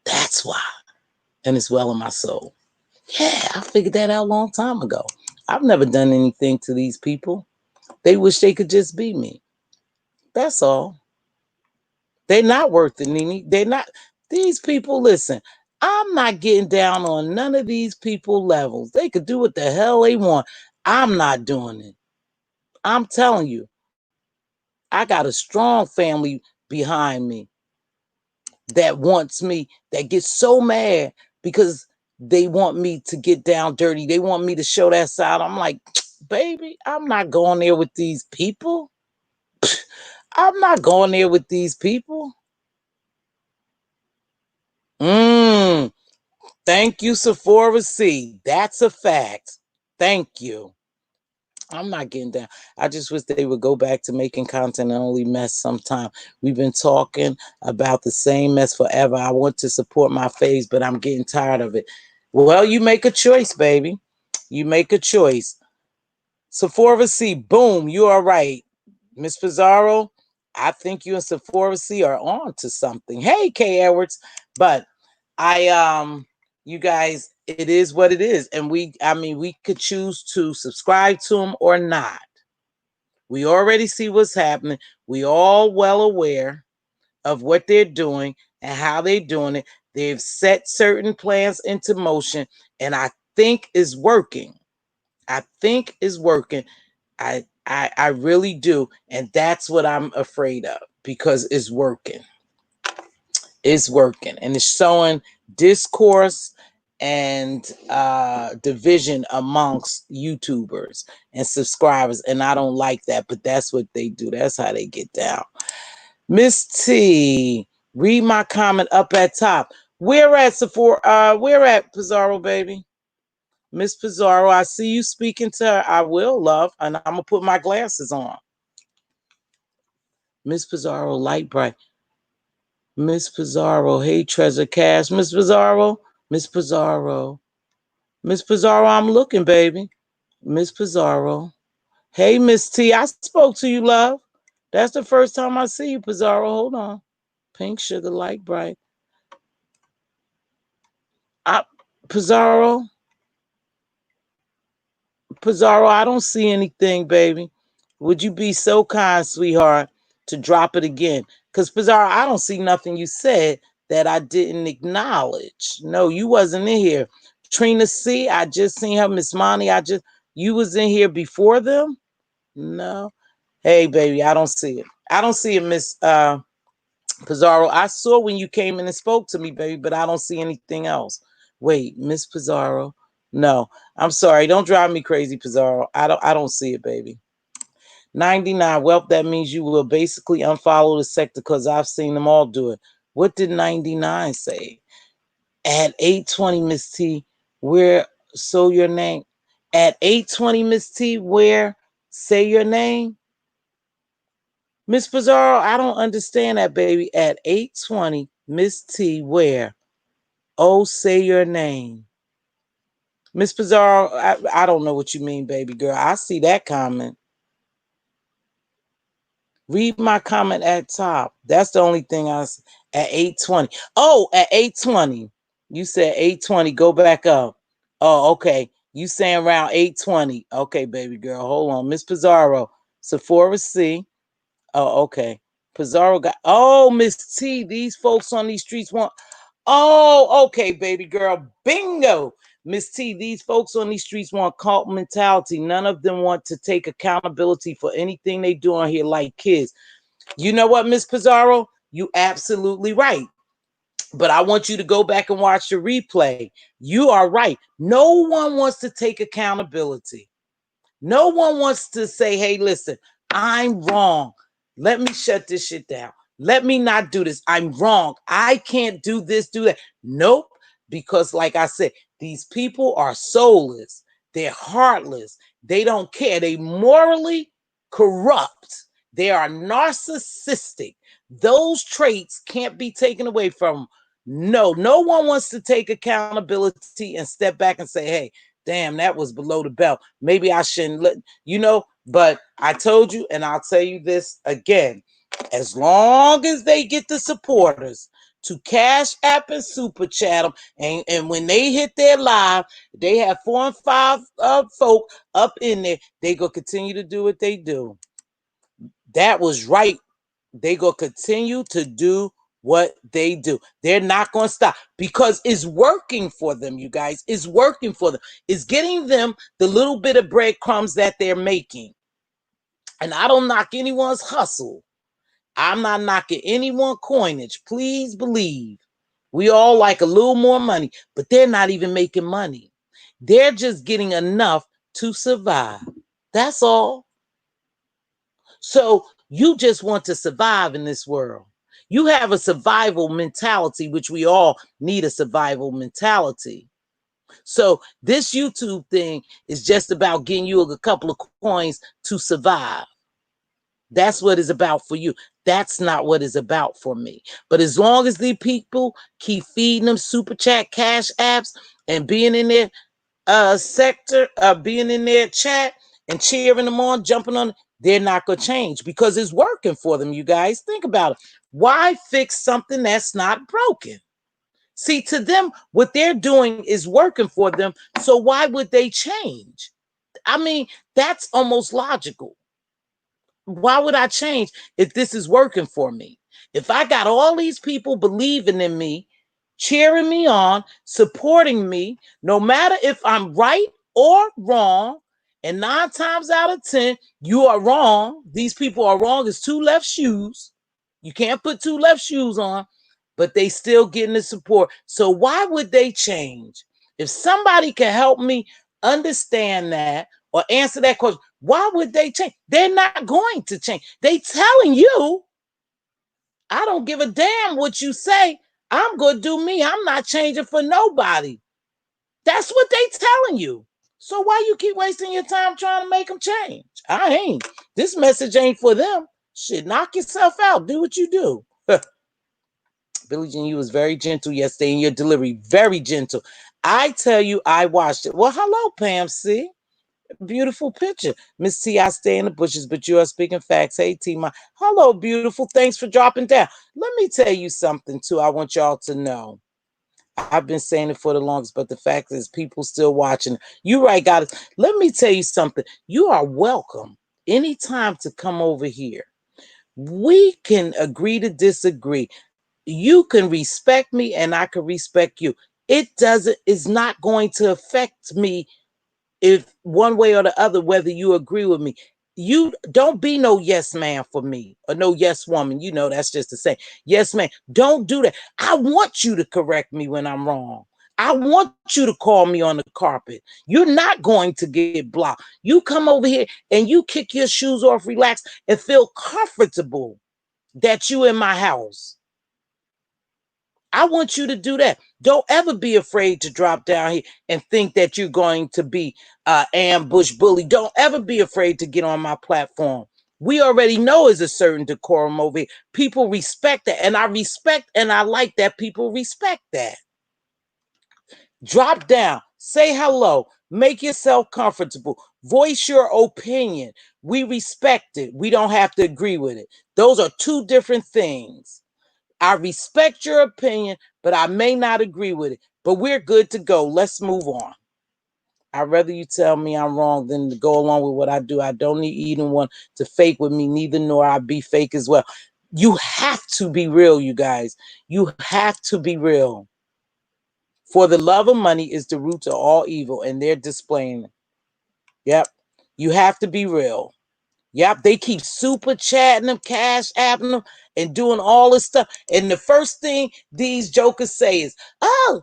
That's why. And it's well in my soul. Yeah, I figured that out a long time ago. I've never done anything to these people. They wish they could just be me. That's all. They're not worth it, Nene. They're not. These people, listen, I'm not getting down on none of these people levels. They could do what the hell they want. I'm not doing it. I'm telling you, I got a strong family behind me that wants me, that gets so mad because they want me to get down dirty. They want me to show that side. I'm like, baby, I'm not going there with these people. I'm not going there with these people. Thank you, Sephora C. That's a fact. Thank you. I'm not getting down. I just wish they would go back to making content and only mess sometime. We've been talking about the same mess forever. I want to support my faves, but I'm getting tired of it. Well, you make a choice, baby. You make a choice. Sephora C, boom, you are right. Miss Pizarro, I think you and Sephora C are on to something. Hey, Kay Edwards. But you guys, it is what it is. And we could choose to subscribe to them or not. We already see what's happening. We all well aware of what they're doing and how they're doing it. They've set certain plans into motion, and I think is working. I think is working. I really do. And that's what I'm afraid of, because it's working. It's working. And it's showing discourse and division amongst YouTubers and subscribers, and I don't like that, but that's what they do. That's how they get down. Miss T, read my comment up at top. Where at Sephora? Where at Pizarro, baby? Miss Pizarro, I see you speaking to her. I will, love, and I'm gonna put my glasses on. Miss Pizarro, light bright. Miss Pizarro, hey treasure cash. Miss Pizarro, Miss Pizarro, Miss Pizarro, I'm looking, baby. Miss Pizarro. Hey, Miss T, I spoke to you, love. That's the first time I see you, Pizarro. Hold on. Pink sugar, light bright. Pizarro, Pizarro, I don't see anything, baby. Would you be so kind, sweetheart, to drop it again? Because, Pizarro, I don't see nothing you said that I didn't acknowledge. No, you wasn't in here. Trina C, I just seen her. Miss Monty, you was in here before them? No. Hey, baby, I don't see it. I don't see it, Miss Pizarro. I saw when you came in and spoke to me, baby, but I don't see anything else. Wait, Miss Pizarro. No, I'm sorry. Don't drive me crazy, Pizarro. I don't see it, baby. 99. Well, that means you will basically unfollow the sector because I've seen them all do it. What did 99 say? At 820, Miss T, where so your name? At 820, Miss T, where say your name? Miss Pizarro, I don't understand that, baby. At 820, Miss T, where? Oh, say your name. Miss Pizarro, I don't know what you mean, baby girl. I see that comment. Read my comment at top. That's the only thing I see. At 820. Oh, at 820. You said 820. Go back up. Oh, okay. You saying around 820. Okay, baby girl. Hold on. Miss Pizarro. Sephora C. Oh, okay. Pizarro got. Oh, Miss T. These folks on these streets want. Oh, okay, baby girl. Bingo. Miss T, these folks on these streets want cult mentality. None of them want to take accountability for anything they do on here like kids. You know what, Miss Pizarro? You absolutely right. But I want you to go back and watch the replay. You are right. No one wants to take accountability. No one wants to say, hey, listen, I'm wrong. Let me shut this shit down. Let me not do this. I'm wrong. I can't do this, do that. Nope. Because, like I said, these people are soulless. They're heartless. They don't care. They morally corrupt. They are narcissistic. Those traits can't be taken away from them. No one wants to take accountability and step back and say, hey, damn, that was below the belt. Maybe I shouldn't but I told you, and I'll tell you this again, as long as they get the supporters to cash app and super chat them, and when they hit their live, they have 4 and 5 folk up in there, they gonna continue to do what they do. That was right. They gonna continue to do what they do. They're not going to stop because it's working for them, you guys. It's working for them. It's getting them the little bit of breadcrumbs that they're making. And I don't knock anyone's hustle. I'm not knocking anyone's coinage. Please believe. We all like a little more money, but they're not even making money. They're just getting enough to survive. That's all. So you just want to survive in this world. You have a survival mentality, which we all need a survival mentality. So this YouTube thing is just about getting you a couple of coins to survive. That's what it's about for you. That's not what it's about for me. But as long as these people keep feeding them super chat cash apps and being in their sector, being in their chat and cheering them on, jumping on, they're not going to change because it's working for them, you guys. Think about it. Why fix something that's not broken? See, to them, what they're doing is working for them. So why would they change? I mean, that's almost logical. Why would I change if this is working for me? If I got all these people believing in me, cheering me on, supporting me, no matter if I'm right or wrong, and 9 times out of 10, you are wrong. These people are wrong. It's 2 left shoes. You can't put 2 left shoes on, but they still getting the support. So why would they change? If somebody can help me understand that or answer that question, why would they change? They're not going to change. They telling you, I don't give a damn what you say. I'm going to do me. I'm not changing for nobody. That's what they telling you. So why you keep wasting your time trying to make them change? I ain't. This message ain't for them. Shit, knock yourself out. Do what you do. Billie Jean, you was very gentle yesterday in your delivery. Very gentle. I tell you, I watched it. Well, hello, Pam C. Beautiful picture. Miss T, I stay in the bushes, but you are speaking facts. Hey, T, my hello, beautiful. Thanks for dropping down. Let me tell you something, too. I want y'all to know. I've been saying it for the longest, but the fact is people still watching. You right, guys. Let me tell you something. You are welcome anytime to come over here. We can agree to disagree. You can respect me and I can respect you. It's not going to affect me if one way or the other, whether you agree with me. You don't be no yes man for me or no yes woman. You know, that's just the same. Yes man. Don't do that. I want you to correct me when I'm wrong. I want you to call me on the carpet. You're not going to get blocked. You come over here and you kick your shoes off, relax, and feel comfortable that you in my house. I want you to do that. Don't ever be afraid to drop down here and think that you're going to be ambush bully. Don't ever be afraid to get on my platform. We already know there's a certain decorum over here. People respect that. And I respect and I like that people respect that. Drop down. Say hello. Make yourself comfortable. Voice your opinion. We respect it. We don't have to agree with it. Those are two different things. I respect your opinion, but I may not agree with it. But we're good to go. Let's move on. I'd rather you tell me I'm wrong than to go along with what I do. I don't need even one to fake with me, neither nor I be fake as well. You have to be real, you guys. You have to be real. For the love of money is the root of all evil, and they're displaying it. Yep. You have to be real. Yep, they keep super chatting them, cash apping them, and doing all this stuff. And the first thing these jokers say is, oh,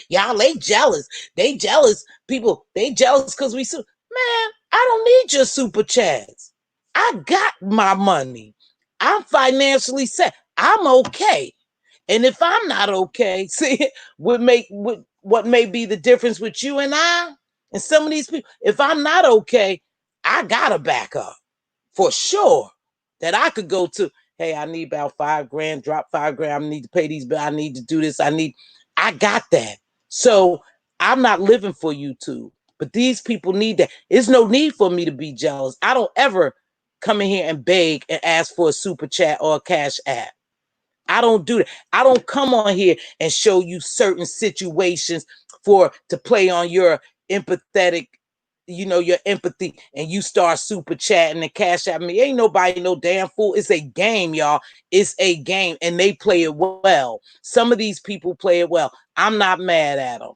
y'all, they jealous. They jealous. People, they jealous because we Man, I don't need your super chats. I got my money. I'm financially set. I'm okay. And if I'm not okay, see, what may be the difference with you and I and some of these people, if I'm not okay, I gotta back up for sure. That I could go to, hey, I need about $5,000, drop $5,000, I need to pay these bills, I need to do this, I got that. So I'm not living for YouTube. But these people need that. There's no need for me to be jealous. I don't ever come in here and beg and ask for a super chat or a cash app. I don't do that. I don't come on here and show you certain situations to play on your empathetic, your empathy, and you start super chatting and cash at me. Ain't nobody no damn fool. It's a game, y'all. It's a game, and they play it well. Some of these people play it well. I'm not mad at them.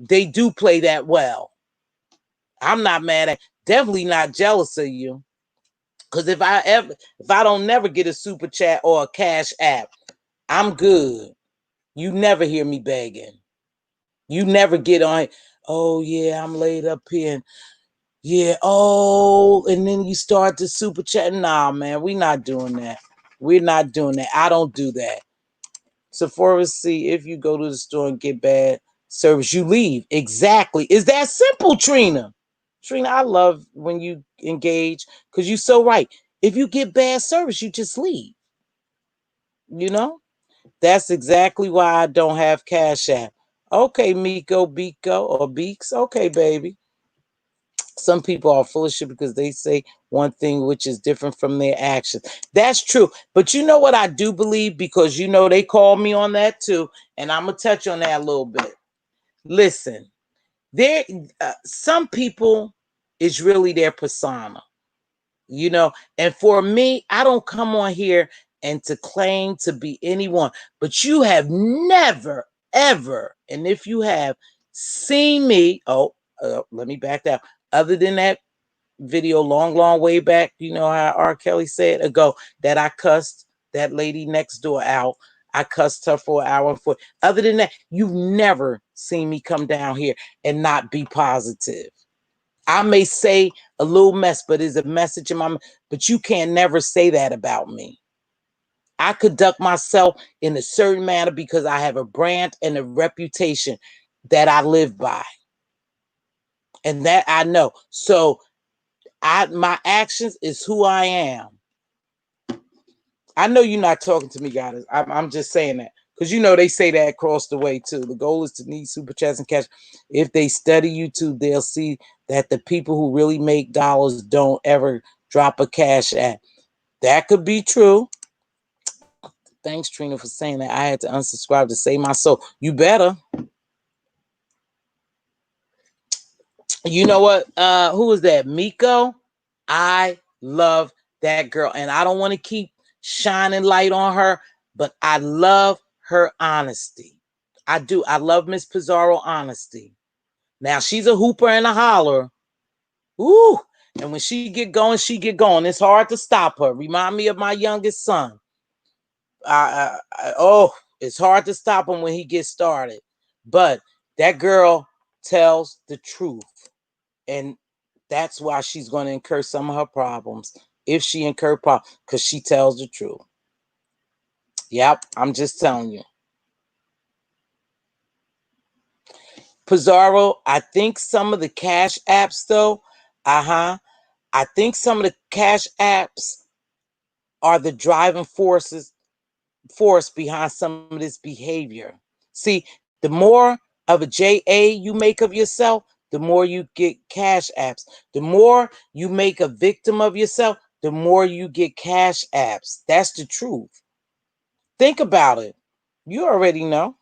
They do play that well. I'm not mad at. Definitely not jealous of you. Because if I don't never get a super chat or a cash app, I'm good. You never hear me begging. You never get on, oh yeah, I'm laid up here. And yeah, oh, and then you start to super chat. Nah, man, we're not doing that. We're not doing that. I don't do that. Sephora C, if you go to the store and get bad service, you leave. Exactly. Is that simple, Trina? Trina, I love when you engage because you're so right. If you get bad service, you just leave. You know? That's exactly why I don't have Cash App. Okay, Miko, Biko, or Beeks. Okay, baby. Some people are full of shit because they say one thing which is different from their actions. That's true. But you know what I do believe? Because they call me on that too. And I'm going to touch on that a little bit. Listen, some people is really their persona. And for me, I don't come on here and to claim to be anyone, but you have never, ever, and if you have seen me, let me back down. Other than that video, long way back, you know how R. Kelly said ago that I cussed that lady next door out. I cussed her for an hour. Other than that, you've never seen me come down here and not be positive. I may say a little mess, but it's a message in my mind. But you can't never say that about me. I conduct myself in a certain manner because I have a brand and a reputation that I live by. And that I know. So my actions is who I am. I know you're not talking to me, guys. I'm just saying that. Because you know they say that across the way too. The goal is to need super chats and cash. If they study YouTube, they'll see that the people who really make dollars don't ever drop a cash app. That could be true. Thanks, Trina, for saying that. I had to unsubscribe to save my soul. You better. You know what? Who is that? Miko? I love that girl. And I don't want to keep shining light on her, but I love her honesty. I do. I love Miss Pizarro honesty. Now, she's a hooper and a holler. Ooh. And when she get going, she get going. It's hard to stop her. Remind me of my youngest son. It's hard to stop him when he gets started. But that girl tells the truth. And that's why she's going to incur some of her problems. If she incur problems, because she tells the truth. Yep, I'm just telling you. Pizarro, I think some of the cash apps, though, I think some of the cash apps are the driving force behind some of this behavior. See, the more of a JA you make of yourself, the more you get cash apps. The more you make a victim of yourself, the more you get cash apps. That's the truth. Think about it. You already know.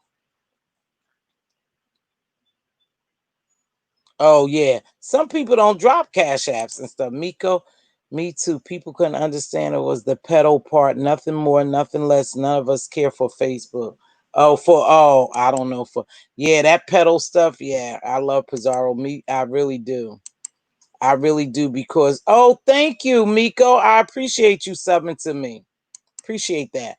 Oh, yeah. Some people don't drop cash apps and stuff. Miko, me too. People couldn't understand it was the pedal part. Nothing more, nothing less. None of us care for Facebook. I don't know. Yeah, that pedal stuff. Yeah, I love Pizarro. I really do. I really do because, thank you, Miko. I appreciate you subbing to me. Appreciate that.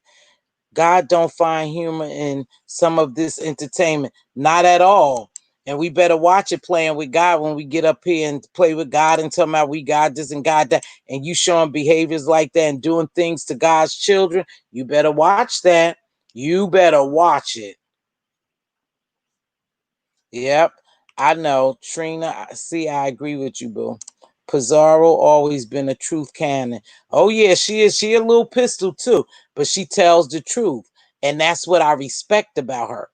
God don't find humor in some of this entertainment. Not at all. And we better watch it playing with God when we get up here and play with God and tell about we God this and God that. And you showing behaviors like that and doing things to God's children. You better watch that. You better watch it. Yep. I know. Trina, see, I agree with you, boo. Pizarro always been a truth cannon. Oh, yeah, she is. She a little pistol, too. But she tells the truth. And that's what I respect about her.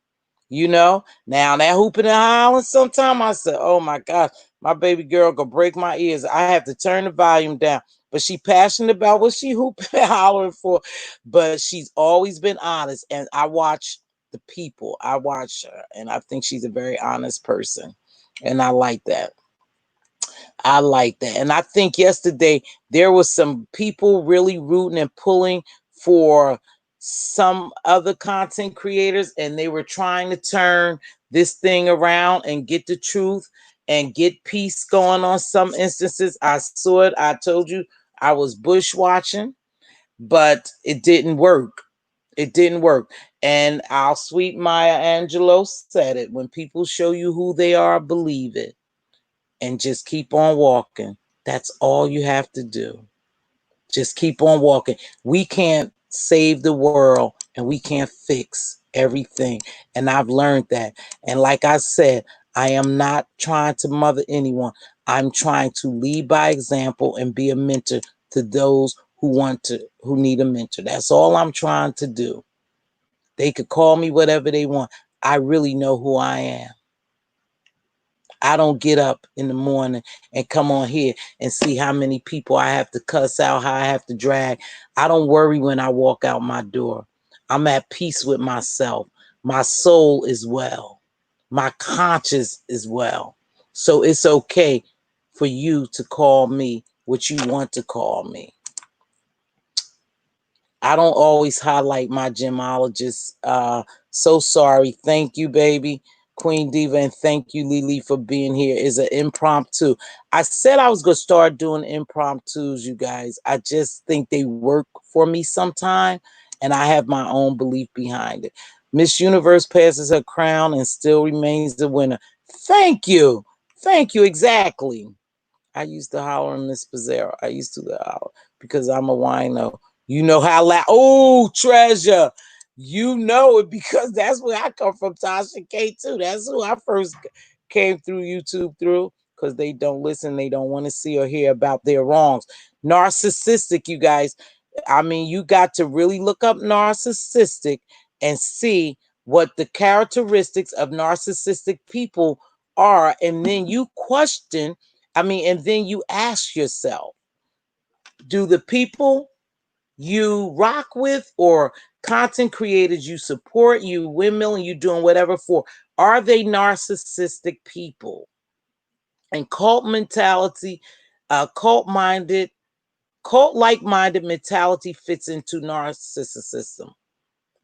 You know, now that hooping and hollering, sometimes I said, oh my God, my baby girl could break my ears. I have to turn the volume down. But she passionate about what she hooping and hollering for. But she's always been honest. And I watch the people. I watch her. And I think she's a very honest person. And I like that. I like that. And I think yesterday there was some people really rooting and pulling for some other content creators, and they were trying to turn this thing around and get the truth and get peace going on some instances. I saw it. I told you I was bush watching, but it didn't work. It didn't work. And our sweet Maya Angelou said it. When people show you who they are, believe it. And just keep on walking. That's all you have to do. Just keep on walking. We can't save the world and we can't fix everything. And I've learned that. And like I said, I am not trying to mother anyone. I'm trying to lead by example and be a mentor to those who need a mentor. That's all I'm trying to do. They could call me whatever they want. I really know who I am. I don't get up in the morning and come on here and see how many people I have to cuss out, how I have to drag. I don't worry when I walk out my door. I'm at peace with myself. My soul is well. My conscience is well. So it's okay for you to call me what you want to call me. I don't always highlight my gemologist. So sorry. Thank you, baby. Queen Diva, and thank you, Lily, for being here. Is an impromptu. I said I was going to start doing impromptus, you guys. I just think they work for me sometime, and I have my own belief behind it. Miss Universe passes her crown and still remains the winner. Thank you. Thank you. Exactly. I used to holler in Miss Pizarro. I used to holler because I'm a wino. You know how loud. Oh, Treasure. You know it because that's where I come from, Tasha K too. That's who I first came through YouTube through because they don't listen. They don't want to see or hear about their wrongs. Narcissistic, you guys. I mean, you got to really look up narcissistic and see what the characteristics of narcissistic people are. And then you question, and then you ask yourself, do the people you rock with or content creators you support, you windmill and you doing whatever for, are they narcissistic people? And cult mentality, cult-like-minded mentality fits into narcissism.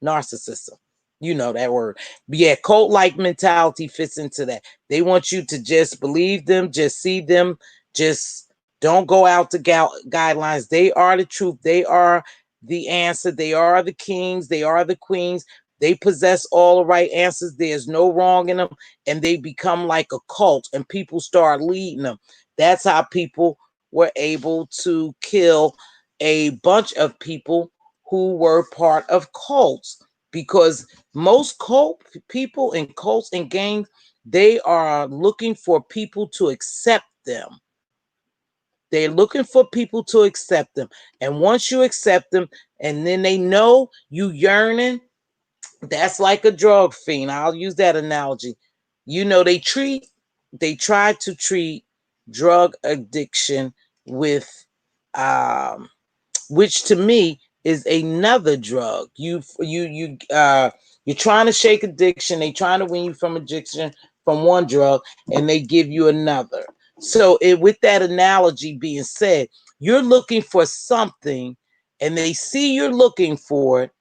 Narcissism. You know that word. But yeah, cult-like mentality fits into that. They want you to just believe them, just see them, just don't go out to guidelines. They are the truth. They are the answer. They are the kings. They are the queens. They possess all the right answers. There's no wrong in them. And they become like a cult and people start leading them. That's how people were able to kill a bunch of people who were part of cults, because most cult people and cults and gangs, they are looking for people to accept them. They're looking for people to accept them. And once you accept them and then they know you yearning, that's like a drug fiend. I'll use that analogy. You know, they try to treat drug addiction with which to me is another drug. You're trying to shake addiction. They trying to win you from addiction from one drug, and they give you another. So, with that analogy being said, you're looking for something, and they see you're looking for it,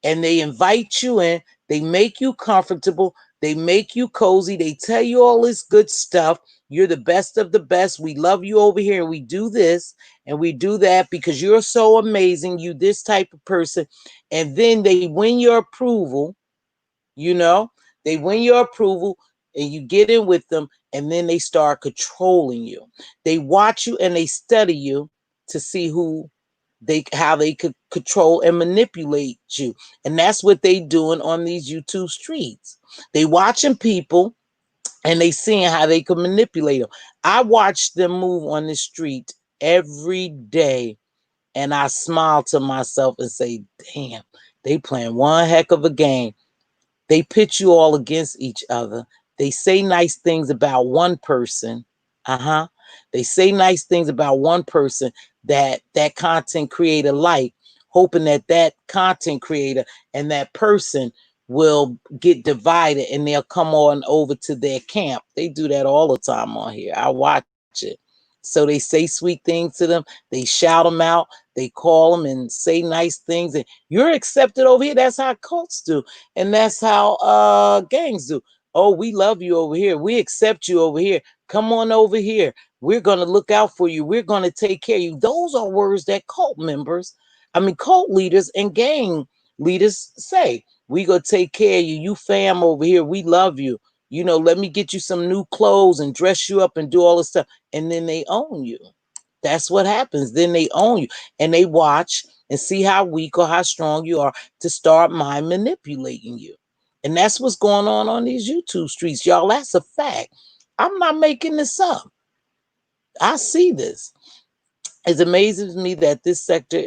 and they invite you in. They make you comfortable. They make you cozy. They tell you all this good stuff. You're the best of the best. We love you over here. We do this and we do that because you're so amazing. You this type of person. And then they win your approval, you know, they win your approval and you get in with them and then they start controlling you. They watch you and they study you to see how they could control and manipulate you. And that's what they doing on these YouTube streets. They watching people and they seeing how they could manipulate them. I watch them move on the street every day and I smile to myself and say, damn, they playing one heck of a game. They pit you all against each other. They say nice things about one person. They say nice things about one person that content creator like, hoping that content creator and that person will get divided and they'll come on over to their camp. They do that all the time on here. I watch it. So they say sweet things to them. They shout them out. They call them and say nice things. And you're accepted over here. That's how cults do. And that's how gangs do. Oh, we love you over here. We accept you over here. Come on over here. We're going to look out for you. We're going to take care of you. Those are words that cult leaders and gang leaders say. We going to take care of you. You fam over here. We love you. You know, let me get you some new clothes and dress you up and do all this stuff. And then they own you. That's what happens. Then they own you and they watch and see how weak or how strong you are to start mind manipulating you. And that's what's going on these YouTube streets, y'all. That's a fact. I'm not making this up. I see this. It amazes me that this sector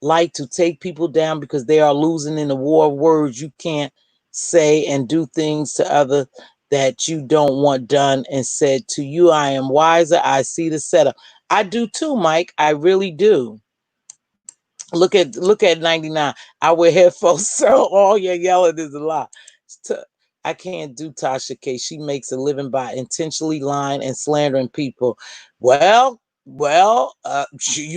like to take people down because they are losing in the war of words. You can't say and do things to others that you don't want done and said to you. I am wiser. I see the setup. I do too, Mike. I really do. Look at 99. I wear headphones, so all your yelling is a lie. I can't do Tasha K. She makes a living by intentionally lying and slandering people. You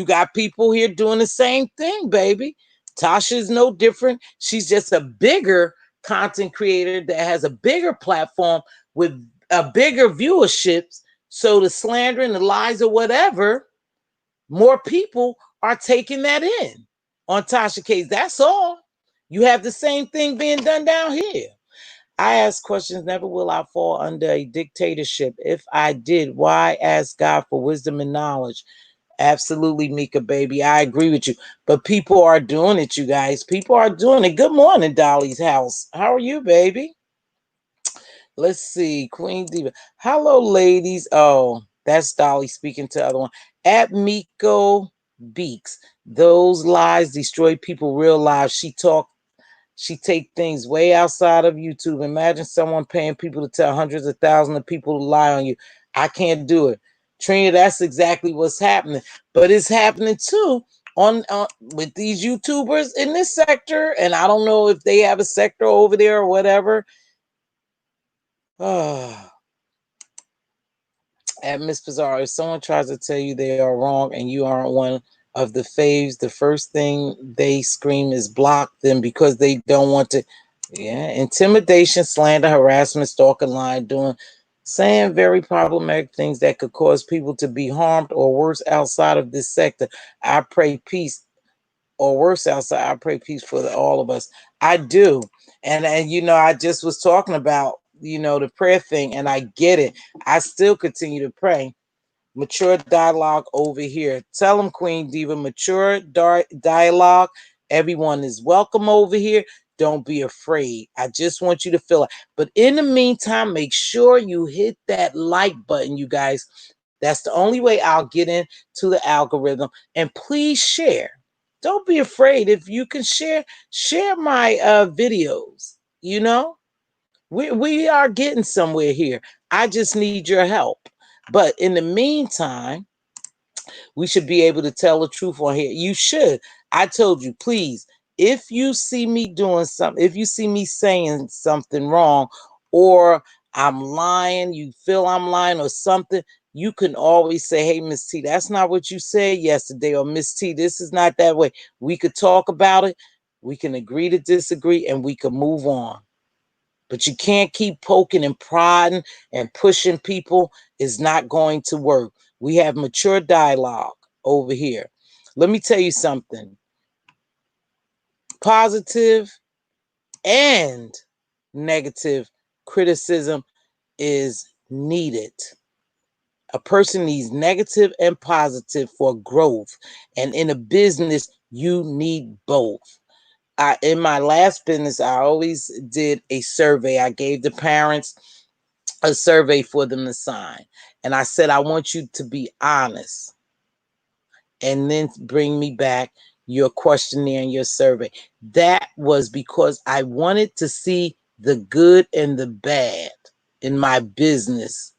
got people here doing the same thing, baby. Tasha is no different. She's just a bigger content creator that has a bigger platform with a bigger viewerships. So the slander and the lies or whatever, more people are taking that in on Tasha K. That's all. You have the same thing being done down here. I ask questions, never will I fall under a dictatorship. If I did, why ask God for wisdom and knowledge? Absolutely, Mika, baby. I agree with you. But people are doing it, you guys. People are doing it. Good morning, Dolly's house. How are you, baby? Let's see. Queen Diva. Hello, ladies. Oh, that's Dolly speaking to the other one. At Miko Beaks. Those lies destroy people real lives. She take things way outside of YouTube. Imagine someone paying people to tell hundreds of thousands of people to lie on you. I can't do it. Trina, that's exactly what's happening. But it's happening too on with these YouTubers in this sector. And I don't know if they have a sector over there or whatever. At Miss Pizarro, if someone tries to tell you they are wrong and you aren't one of the faves, the first thing they scream is block them because they don't want to. Yeah, intimidation, slander, harassment, stalking, lying, saying very problematic things that could cause people to be harmed or worse outside of this sector. I pray peace, or worse outside. I pray peace for all of us. I do, and you know, I just was talking about the prayer thing, and I get it. I still continue to pray. Mature dialogue over here. Tell them, Queen Diva, mature dialogue. Everyone is welcome over here. Don't be afraid. I just want you to feel it. But in the meantime, make sure you hit that like button, you guys. That's the only way I'll get into the algorithm. And please share. Don't be afraid. If you can share my videos. You know, we are getting somewhere here. I just need your help. But in the meantime, we should be able to tell the truth on here. You should. I told you, please, if you see me doing something, if you see me saying something wrong, or I'm lying, you feel I'm lying or something, you can always say, hey, Miss T, that's not what you said yesterday, or Miss T, this is not that way. We could talk about it. We can agree to disagree, and we can move on. But you can't keep poking and prodding and pushing people. It's not going to work. We have mature dialogue over here. Let me tell you something. Positive and negative criticism is needed. A person needs negative and positive for growth. And in a business, you need both. In my last business, I always did a survey. I gave the parents a survey for them to sign. And I said, I want you to be honest and then bring me back your questionnaire and your survey. That was because I wanted to see the good and the bad in my business.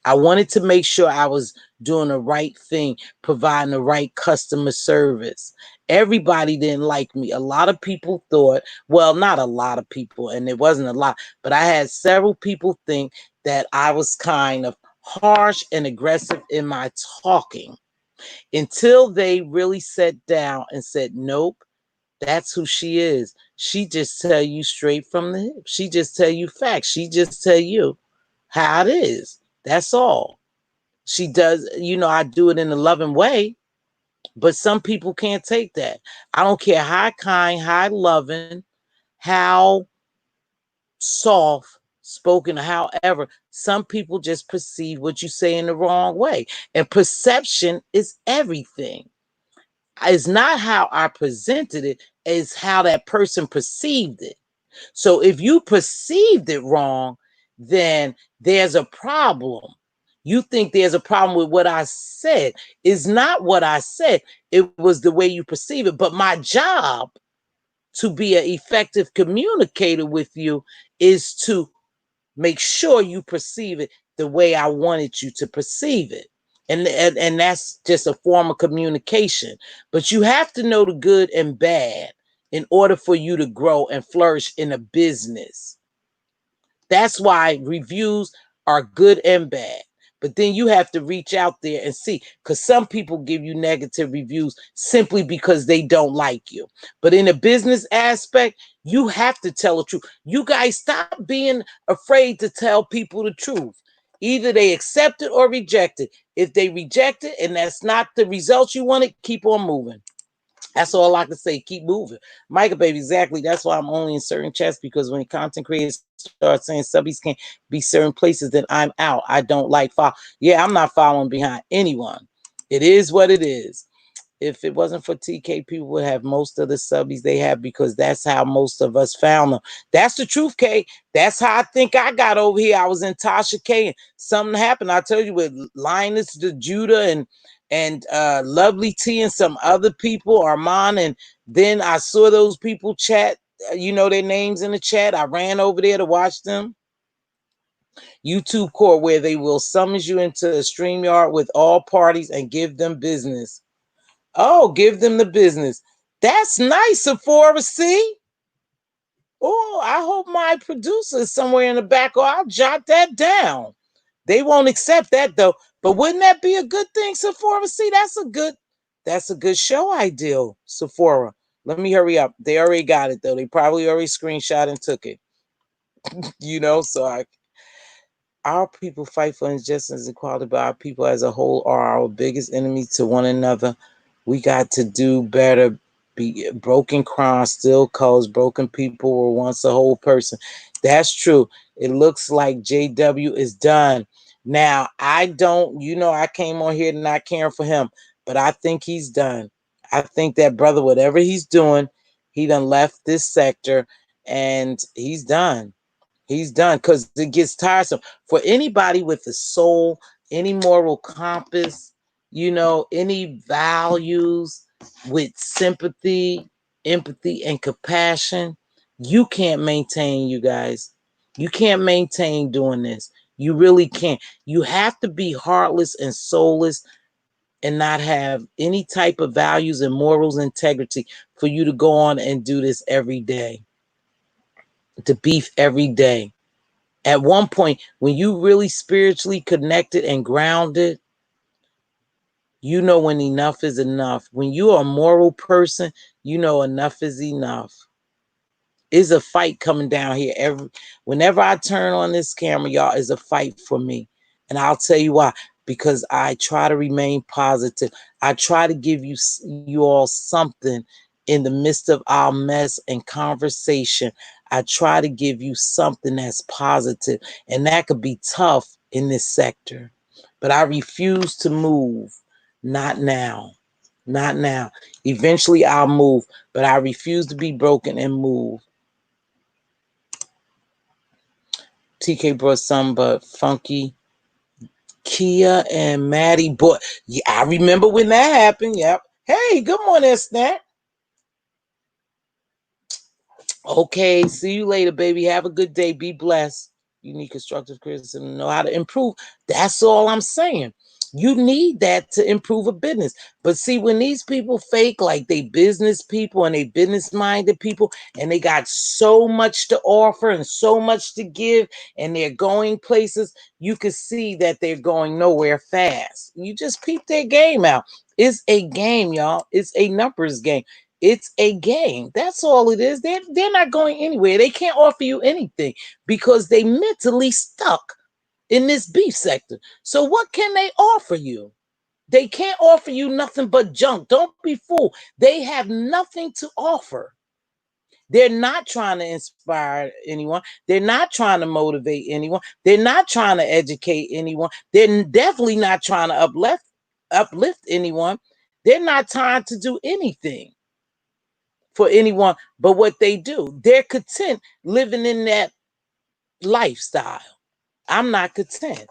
I wanted to make sure I was doing the right thing, providing the right customer service. Everybody didn't like me. A lot of people thought, well, not a lot of people, and it wasn't a lot, but I had several people think that I was kind of harsh and aggressive in my talking until they really sat down and said, nope, that's who she is. She just tell you straight from the hip. She just tell you facts. She just tell you how it is. That's all. She does, I do it in a loving way, but some people can't take that. I don't care how kind, how loving, how soft spoken, however, some people just perceive what you say in the wrong way. And perception is everything. It's not how I presented it, it's how that person perceived it. So if you perceived it wrong, then there's a problem. You think there's a problem with what I said. It's not what I said. It was the way you perceive it. But my job to be an effective communicator with you is to make sure you perceive it the way I wanted you to perceive it. And that's just a form of communication. But you have to know the good and bad in order for you to grow and flourish in a business. That's why reviews are good and bad. But then you have to reach out there and see, because some people give you negative reviews simply because they don't like you. But in a business aspect, you have to tell the truth. You guys stop being afraid to tell people the truth. Either they accept it or reject it. If they reject it and that's not the results you wanted, keep on moving. That's all I can say. Keep moving. Micah, baby, exactly. That's why I'm only in certain chats, because when content creators start saying subbies can't be certain places, then I'm out. I don't like follow. Yeah, I'm not following behind anyone. It is what it is. If it wasn't for TK, people would have most of the subbies they have, because that's how most of us found them. That's the truth, K. That's how I think I got over here. I was in Tasha K, and something happened. I told you, with Linus the Judah and Lovely T and some other people, Armand, and then I saw those people chat, their names in the chat. I ran over there to watch them. YouTube Court, where they will summons you into a StreamYard with all parties and give them business. Oh, give them the business. That's nice, Sephora. See? Oh, I hope my producer is somewhere in the back, or I'll jot that down. They won't accept that though. But wouldn't that be a good thing, Sephora? See, that's a good show idea, Sephora. Let me hurry up. They already got it though. They probably already screenshot and took it. So our people fight for injustice and equality, but our people as a whole are our biggest enemies to one another. We got to do better. Broken crowns still cause broken people were once a whole person. That's true. It looks like JW is done. Now, I don't, I came on here not caring for him, but I think he's done. I think that brother, whatever he's doing, he done left this sector and he's done. He's done, because it gets tiresome for anybody with a soul, any moral compass, any values with sympathy, empathy, and compassion. You can't maintain, you guys. You can't maintain doing this. You really can't. You have to be heartless and soulless and not have any type of values and morals, integrity for you to go on and do this every day, to beef every day. At one point, when you really spiritually connected and grounded, you know when enough is enough. When you are a moral person, you know enough is enough. Is a fight coming down here. Whenever I turn on this camera, y'all, is a fight for me. And I'll tell you why. Because I try to remain positive. I try to give you all something in the midst of our mess and conversation. I try to give you something that's positive. And that could be tough in this sector. But I refuse to move. Not now. Not now. Eventually I'll move. But I refuse to be broken and move. TK brought some, but funky Kia and Maddie. Boy, yeah, I remember when that happened. Yep. Hey, good morning, Snack. Okay, see you later, baby. Have a good day. Be blessed. You need constructive criticism to know how to improve. That's all I'm saying. You need that to improve a business. But see, when these people fake like they business people and they business-minded people, and they got so much to offer and so much to give, and they're going places, you can see that they're going nowhere fast. You just peep their game out. It's a game, y'all. It's a numbers game. It's a game. That's all it is. They're not going anywhere. They can't offer you anything because they mentally stuck in this beef sector. So what can they offer you? They can't offer you nothing but junk. Don't be fooled. They have nothing to offer. They're not trying to inspire anyone. They're not trying to motivate anyone. They're not trying to educate anyone. They're definitely not trying to uplift anyone. They're not trying to do anything for anyone but what they do. They're content living in that lifestyle. I'm not content.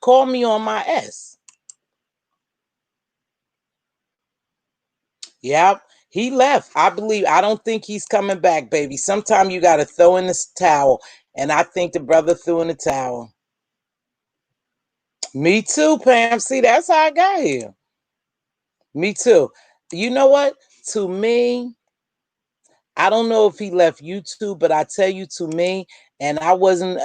Call me on my S. Yep. He left. I don't think he's coming back, baby. Sometime you got to throw in this towel. And I think the brother threw in the towel. Me too, Pam. See, that's how I got here. Me too. You know what? To me, I don't know if he left YouTube, but I tell you, to me, and I wasn't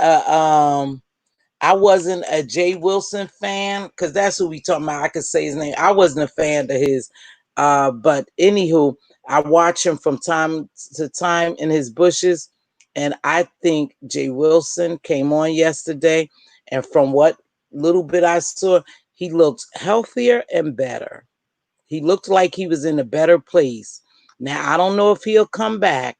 a Jay Wilson fan, because that's who we talking about. I could say his name. I wasn't a fan of his. But anywho, I watch him from time to time in his bushes. And I think Jay Wilson came on yesterday. And from what little bit I saw, he looked healthier and better. He looked like he was in a better place. Now, I don't know if he'll come back.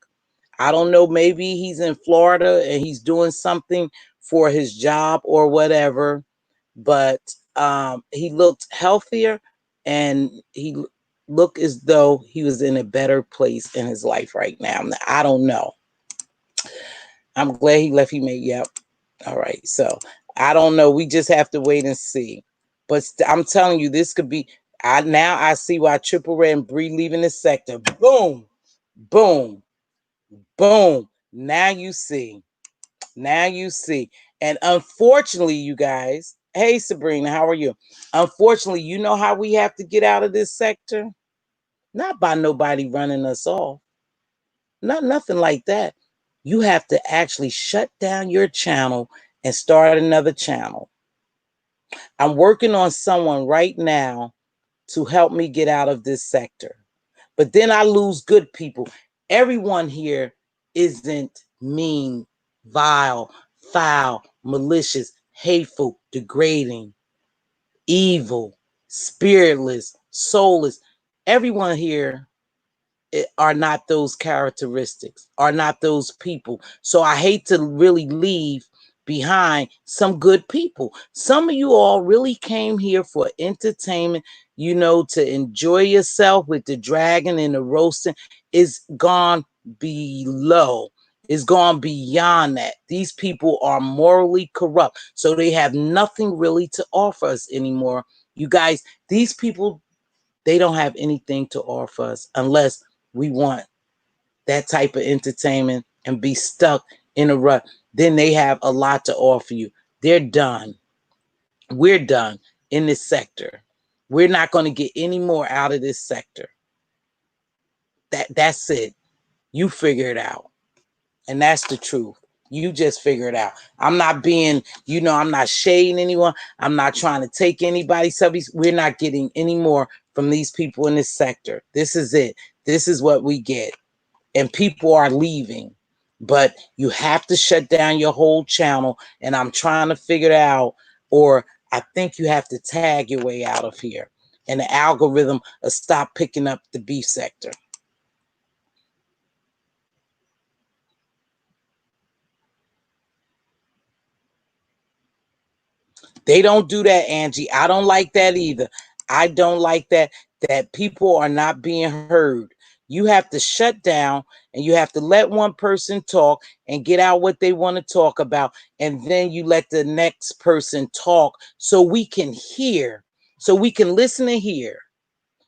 I don't know. Maybe he's in Florida and he's doing something for his job or whatever. But he looked healthier, and he looked as though he was in a better place in his life right now. Now, I don't know. I'm glad he left. He made, yep. All right. So I don't know. We just have to wait and see. But I'm telling you, this could be. I see why Triple Red and Bree leaving the sector. Boom, boom, boom. Now you see. Now you see. And unfortunately, you guys. Hey, Sabrina, how are you? Unfortunately, you know how we have to get out of this sector? Not by nobody running us off. Nothing like that. You have to actually shut down your channel and start another channel. I'm working on someone right now to help me get out of this sector. But then I lose good people. Everyone here isn't mean, vile, foul, malicious, hateful, degrading, evil, spiritless, soulless. Everyone here are not those characteristics, are not those people. So I hate to really leave behind some good people. Some of you all really came here for entertainment, to enjoy yourself with the dragon and the roasting. Is gone below. It's gone beyond that. These people are morally corrupt. So they have nothing really to offer us anymore. You guys, these people, they don't have anything to offer us unless we want that type of entertainment and be stuck in a rut. Then they have a lot to offer you. They're done. We're done in this sector. We're not going to get any more out of this sector. That's it. You figure it out. And that's the truth. You just figure it out. I'm not being, I'm not shading anyone. I'm not trying to take anybody's subbies. We're not getting any more from these people in this sector. This is it. This is what we get. And people are leaving. But you have to shut down your whole channel. And I'm trying to figure it out. Or I think you have to tag your way out of here. And the algorithm will stop picking up the beef sector. They don't do that, Angie. I don't like that either. I don't like that people are not being heard. You have to shut down and you have to let one person talk and get out what they want to talk about. And then you let the next person talk so we can hear, so we can listen and hear.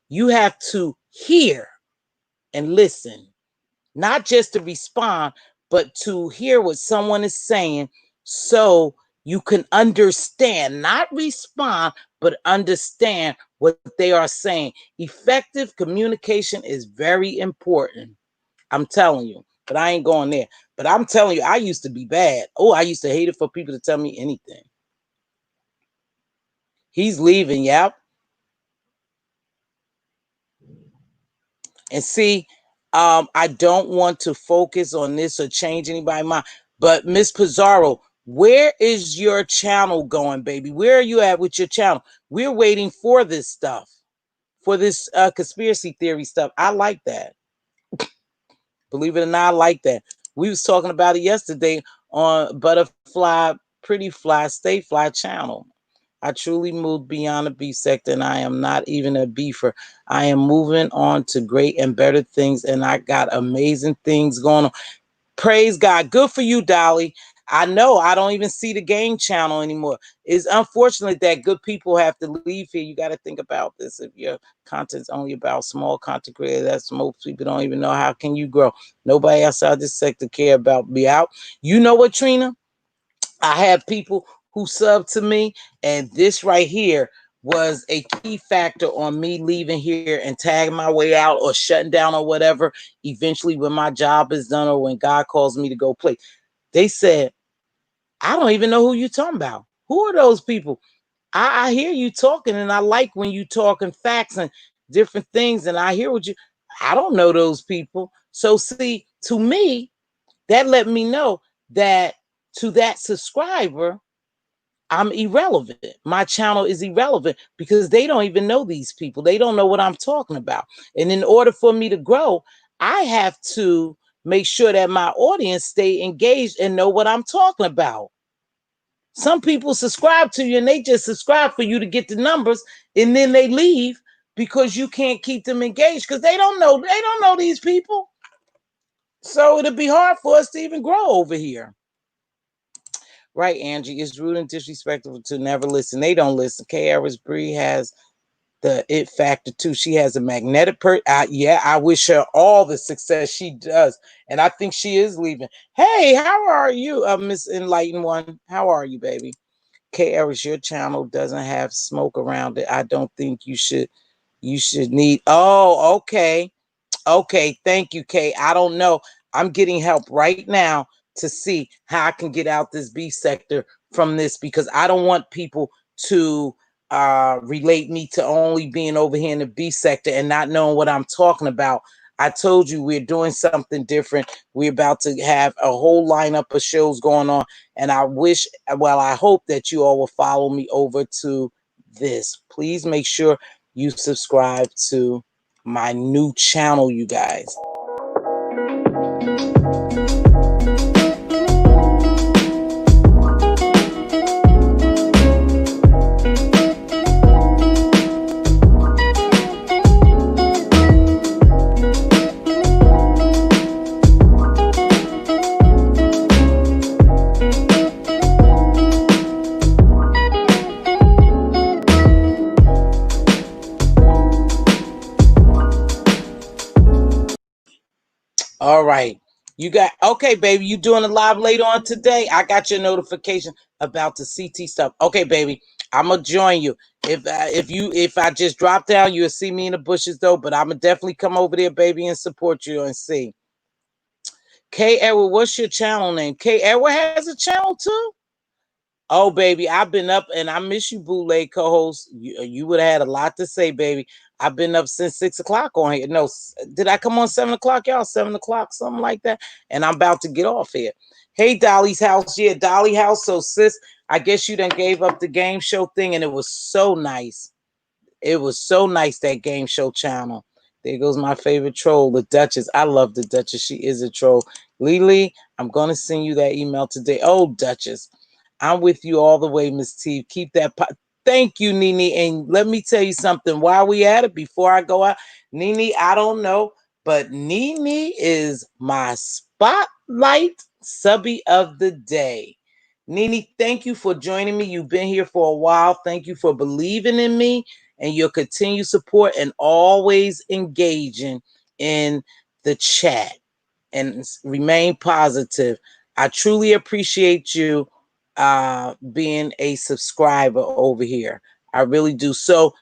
You have to hear and listen, not just to respond, but to hear what someone is saying so you can understand, not respond, but understand what they are saying. Effective communication is very important. I'm telling you, but I ain't going there. But I'm telling you, I used to be bad. Oh, I used to hate it for people to tell me anything. He's leaving, yep. And see, I don't want to focus on this or change anybody's mind. But Miss Pizarro, where is your channel going, baby? Where are you at with your channel? We're waiting for this stuff, for this conspiracy theory stuff. I like that. Believe it or not, I like that. We was talking about it yesterday on Butterfly, Pretty Fly, Stay Fly channel. I truly moved beyond the beef sector, and I am not even a beefer. I am moving on to great and better things, and I got amazing things going on. Praise God. Good for you, Dolly. I know I don't even see the game channel anymore. It's unfortunate that good people have to leave here. You got to think about this. If your content's only about small content creators, that's most people don't even know how can you grow. Nobody outside this sector care about me out. You know what, Trina? I have people who sub to me, and this right here was a key factor on me leaving here and tagging my way out or shutting down or whatever. Eventually, when my job is done or when God calls me to go play, they said, I don't even know who you're talking about. Who are those people? I hear you talking, and I like when you talking facts and different things, and I hear what you. I don't know those people. So see, to me, that let me know that to that subscriber, I'm irrelevant. My channel is irrelevant because they don't even know these people. They don't know what I'm talking about. And in order for me to grow, I have to make sure that my audience stay engaged and know what I'm talking about. Some people subscribe to you and they just subscribe for you to get the numbers, and then they leave because you can't keep them engaged because they don't know these people. So it'll be hard for us to even grow over here. Right, Angie. It's rude and disrespectful to never listen. They don't listen. K. Harris Bree has the it factor too. She has a magnetic yeah, I wish her all the success she does. And I think she is leaving. Hey, how are you, Miss Enlightened One? How are you, baby? K. Harris, your channel doesn't have smoke around it. I don't think you should need. Oh, okay. Okay, thank you, Kay. I don't know. I'm getting help right now to see how I can get out this B sector from this, because I don't want people to relate me to only being over here in the B sector and not knowing what I'm talking about. I told you we're doing something different. We're about to have a whole lineup of shows going on. And I hope that you all will follow me over to this. Please make sure you subscribe to my new channel, you guys. All right. You got, okay, baby. You doing a live later on today? I got your notification about the CT stuff. Okay, baby. I'm gonna join you. If I just drop down, you'll see me in the bushes though. But I'm gonna definitely come over there, baby, and support you and see. K. Edward, what's your channel name? K. Edward has a channel too. Oh, baby, I've been up, and I miss you, bootleg co-host. You would have had a lot to say, baby. I've been up since 6 o'clock on here. No, did I come on 7 o'clock, y'all? 7 o'clock, something like that. And I'm about to get off here. Hey, Dolly's house. Yeah, Dolly house. So, sis, I guess you done gave up the game show thing, and it was so nice. It was so nice, that game show channel. There goes my favorite troll, the Duchess. I love the Duchess. She is a troll. Lily, I'm going to send you that email today. Oh, Duchess. I'm with you all the way, Miss T. Keep that. Thank you, Nene. And let me tell you something. While we at it, before I go out, Nene, I don't know, but Nene is my spotlight subby of the day. Nene, thank you for joining me. You've been here for a while. Thank you for believing in me and your continued support and always engaging in the chat and remain positive. I truly appreciate you being a subscriber over here. I really do. So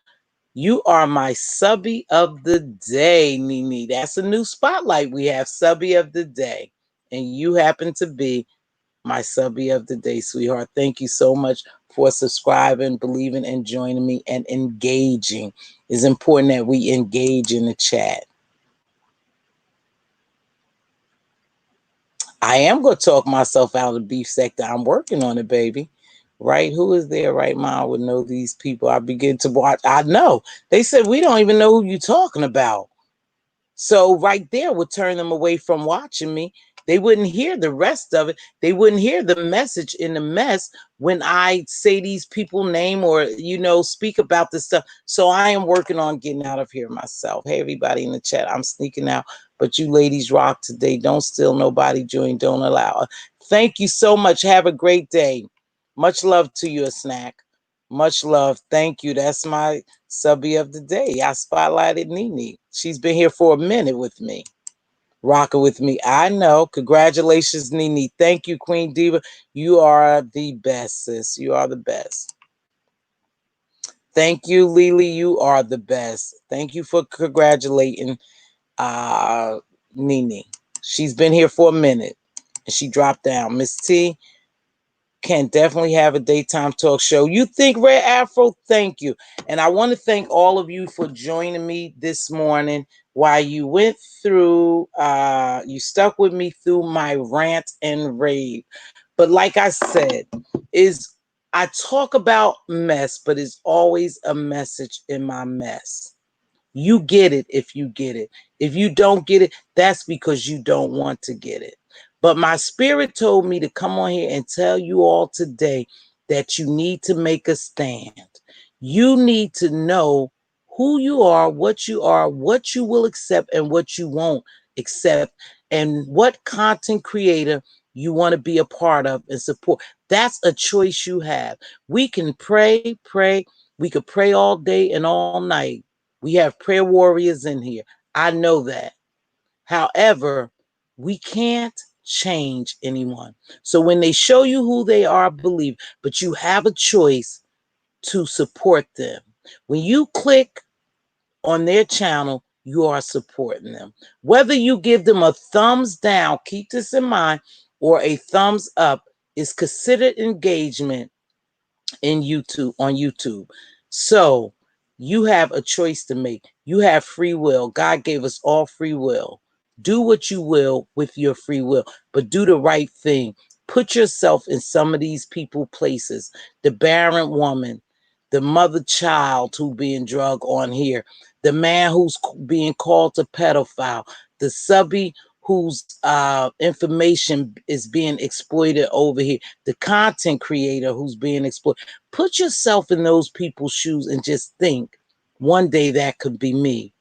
you are my subby of the day, Nene. That's a new spotlight. We have subby of the day, and you happen to be my subby of the day, sweetheart. Thank you so much for subscribing, believing, and joining me and engaging. It's important that we engage in the chat. I am going to talk myself out of the beef sector. I'm working on it, baby. Right? Who is there right now would know these people? I begin to watch. I know. They said we don't even know who you're talking about. So right there would turn them away from watching me. They wouldn't hear the rest of it. They wouldn't hear the message in the mess when I say these people name or, speak about this stuff. So I am working on getting out of here myself. Hey, everybody in the chat, I'm sneaking out. But you ladies rock today. Don't steal nobody, join, don't allow. Thank you so much. Have a great day. Much love to you, a snack. Much love. Thank you. That's my subby of the day. I spotlighted Nene. She's been here for a minute with me. Rocking with me. I know. Congratulations, Nene. Thank you, Queen Diva. You are the best, sis. You are the best. Thank you, Lily. You are the best. Thank you for congratulating Nene. She's been here for a minute and she dropped down. Miss T can definitely have a daytime talk show. You think, Red Afro? Thank you. And I want to thank all of you for joining me this morning while you went through, you stuck with me through my rant and rave. But like I said, I talk about mess, but it's always a message in my mess. You get it if you get it. If you don't get it, that's because you don't want to get it. But my spirit told me to come on here and tell you all today that you need to make a stand. You need to know who you are, what you will accept, and what you won't accept, and what content creator you want to be a part of and support. That's a choice you have. We can pray. We could pray all day and all night. We have prayer warriors in here. I know that. However, we can't change anyone. So when they show you who they are, believe, but you have a choice to support them. When you click on their channel, you are supporting them. Whether you give them a thumbs down, keep this in mind, or a thumbs up is considered engagement in YouTube, on YouTube. So you have a choice to make. You have free will. God gave us all free will. Do what you will with your free will, but do the right thing. Put yourself in some of these people places. The barren woman, the mother child who being drugged on here, the man who's being called a pedophile, the subby whose information is being exploited over here, the content creator who's being exploited. Put yourself in those people's shoes and just think, one day that could be me,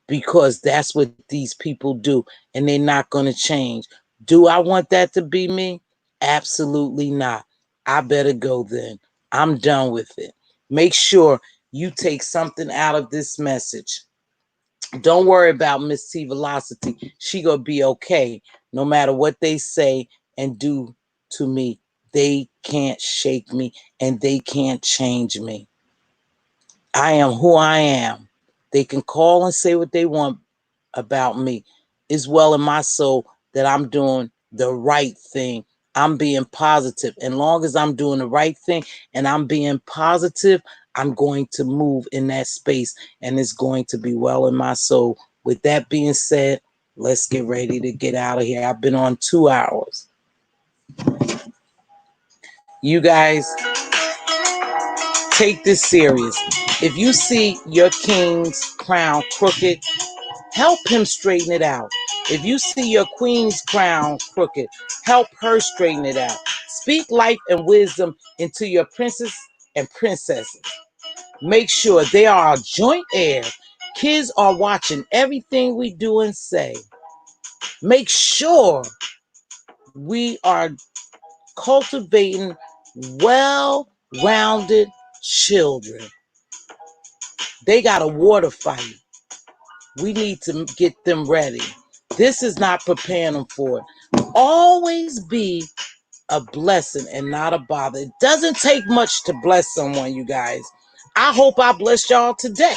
because that's what these people do, and they're not going to change. Do I want that to be me? Absolutely not. I better go then. I'm done with it. Make sure you take something out of this message. Don't worry about Mz.Teavalocity. She gonna be okay no matter what they say and do to me. They can't shake me and they can't change me. I am who I am. They can call and say what they want about me. It's well in my soul that I'm doing the right thing. I'm being positive. And long as I'm doing the right thing and I'm being positive, I'm going to move in that space and it's going to be well in my soul. With that being said, let's get ready to get out of here. I've been on 2 hours. You guys, take this serious. If you see your king's crown crooked, help him straighten it out. If you see your queen's crown crooked, help her straighten it out. Speak life and wisdom into your princes and princesses. Make sure they are joint heirs. Kids are watching everything we do and say. Make sure we are cultivating well-rounded children. They got a water fight. We need to get them ready. This is not preparing them for it. Always be a blessing and not a bother. It doesn't take much to bless someone, you guys. I hope I blessed y'all today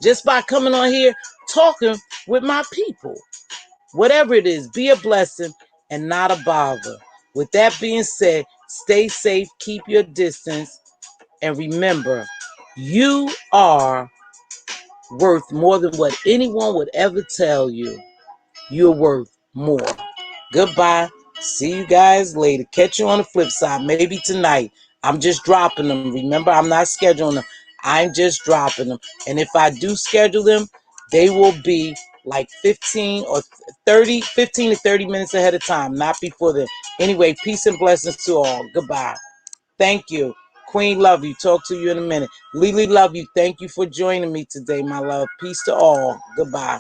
just by coming on here talking with my people. Whatever it is, be a blessing and not a bother. With that being said, stay safe, keep your distance, and remember, you are worth more than what anyone would ever tell you. You're worth more. Goodbye. See you guys later. Catch you on the flip side. Maybe tonight. I'm just dropping them. Remember, I'm not scheduling them. I'm just dropping them. And if I do schedule them, they will be like 15 or 30, 15 to 30 minutes ahead of time, not before then. Anyway, peace and blessings to all. Goodbye. Thank you. Queen, love you. Talk to you in a minute. Lily, love you. Thank you for joining me today, my love. Peace to all. Goodbye.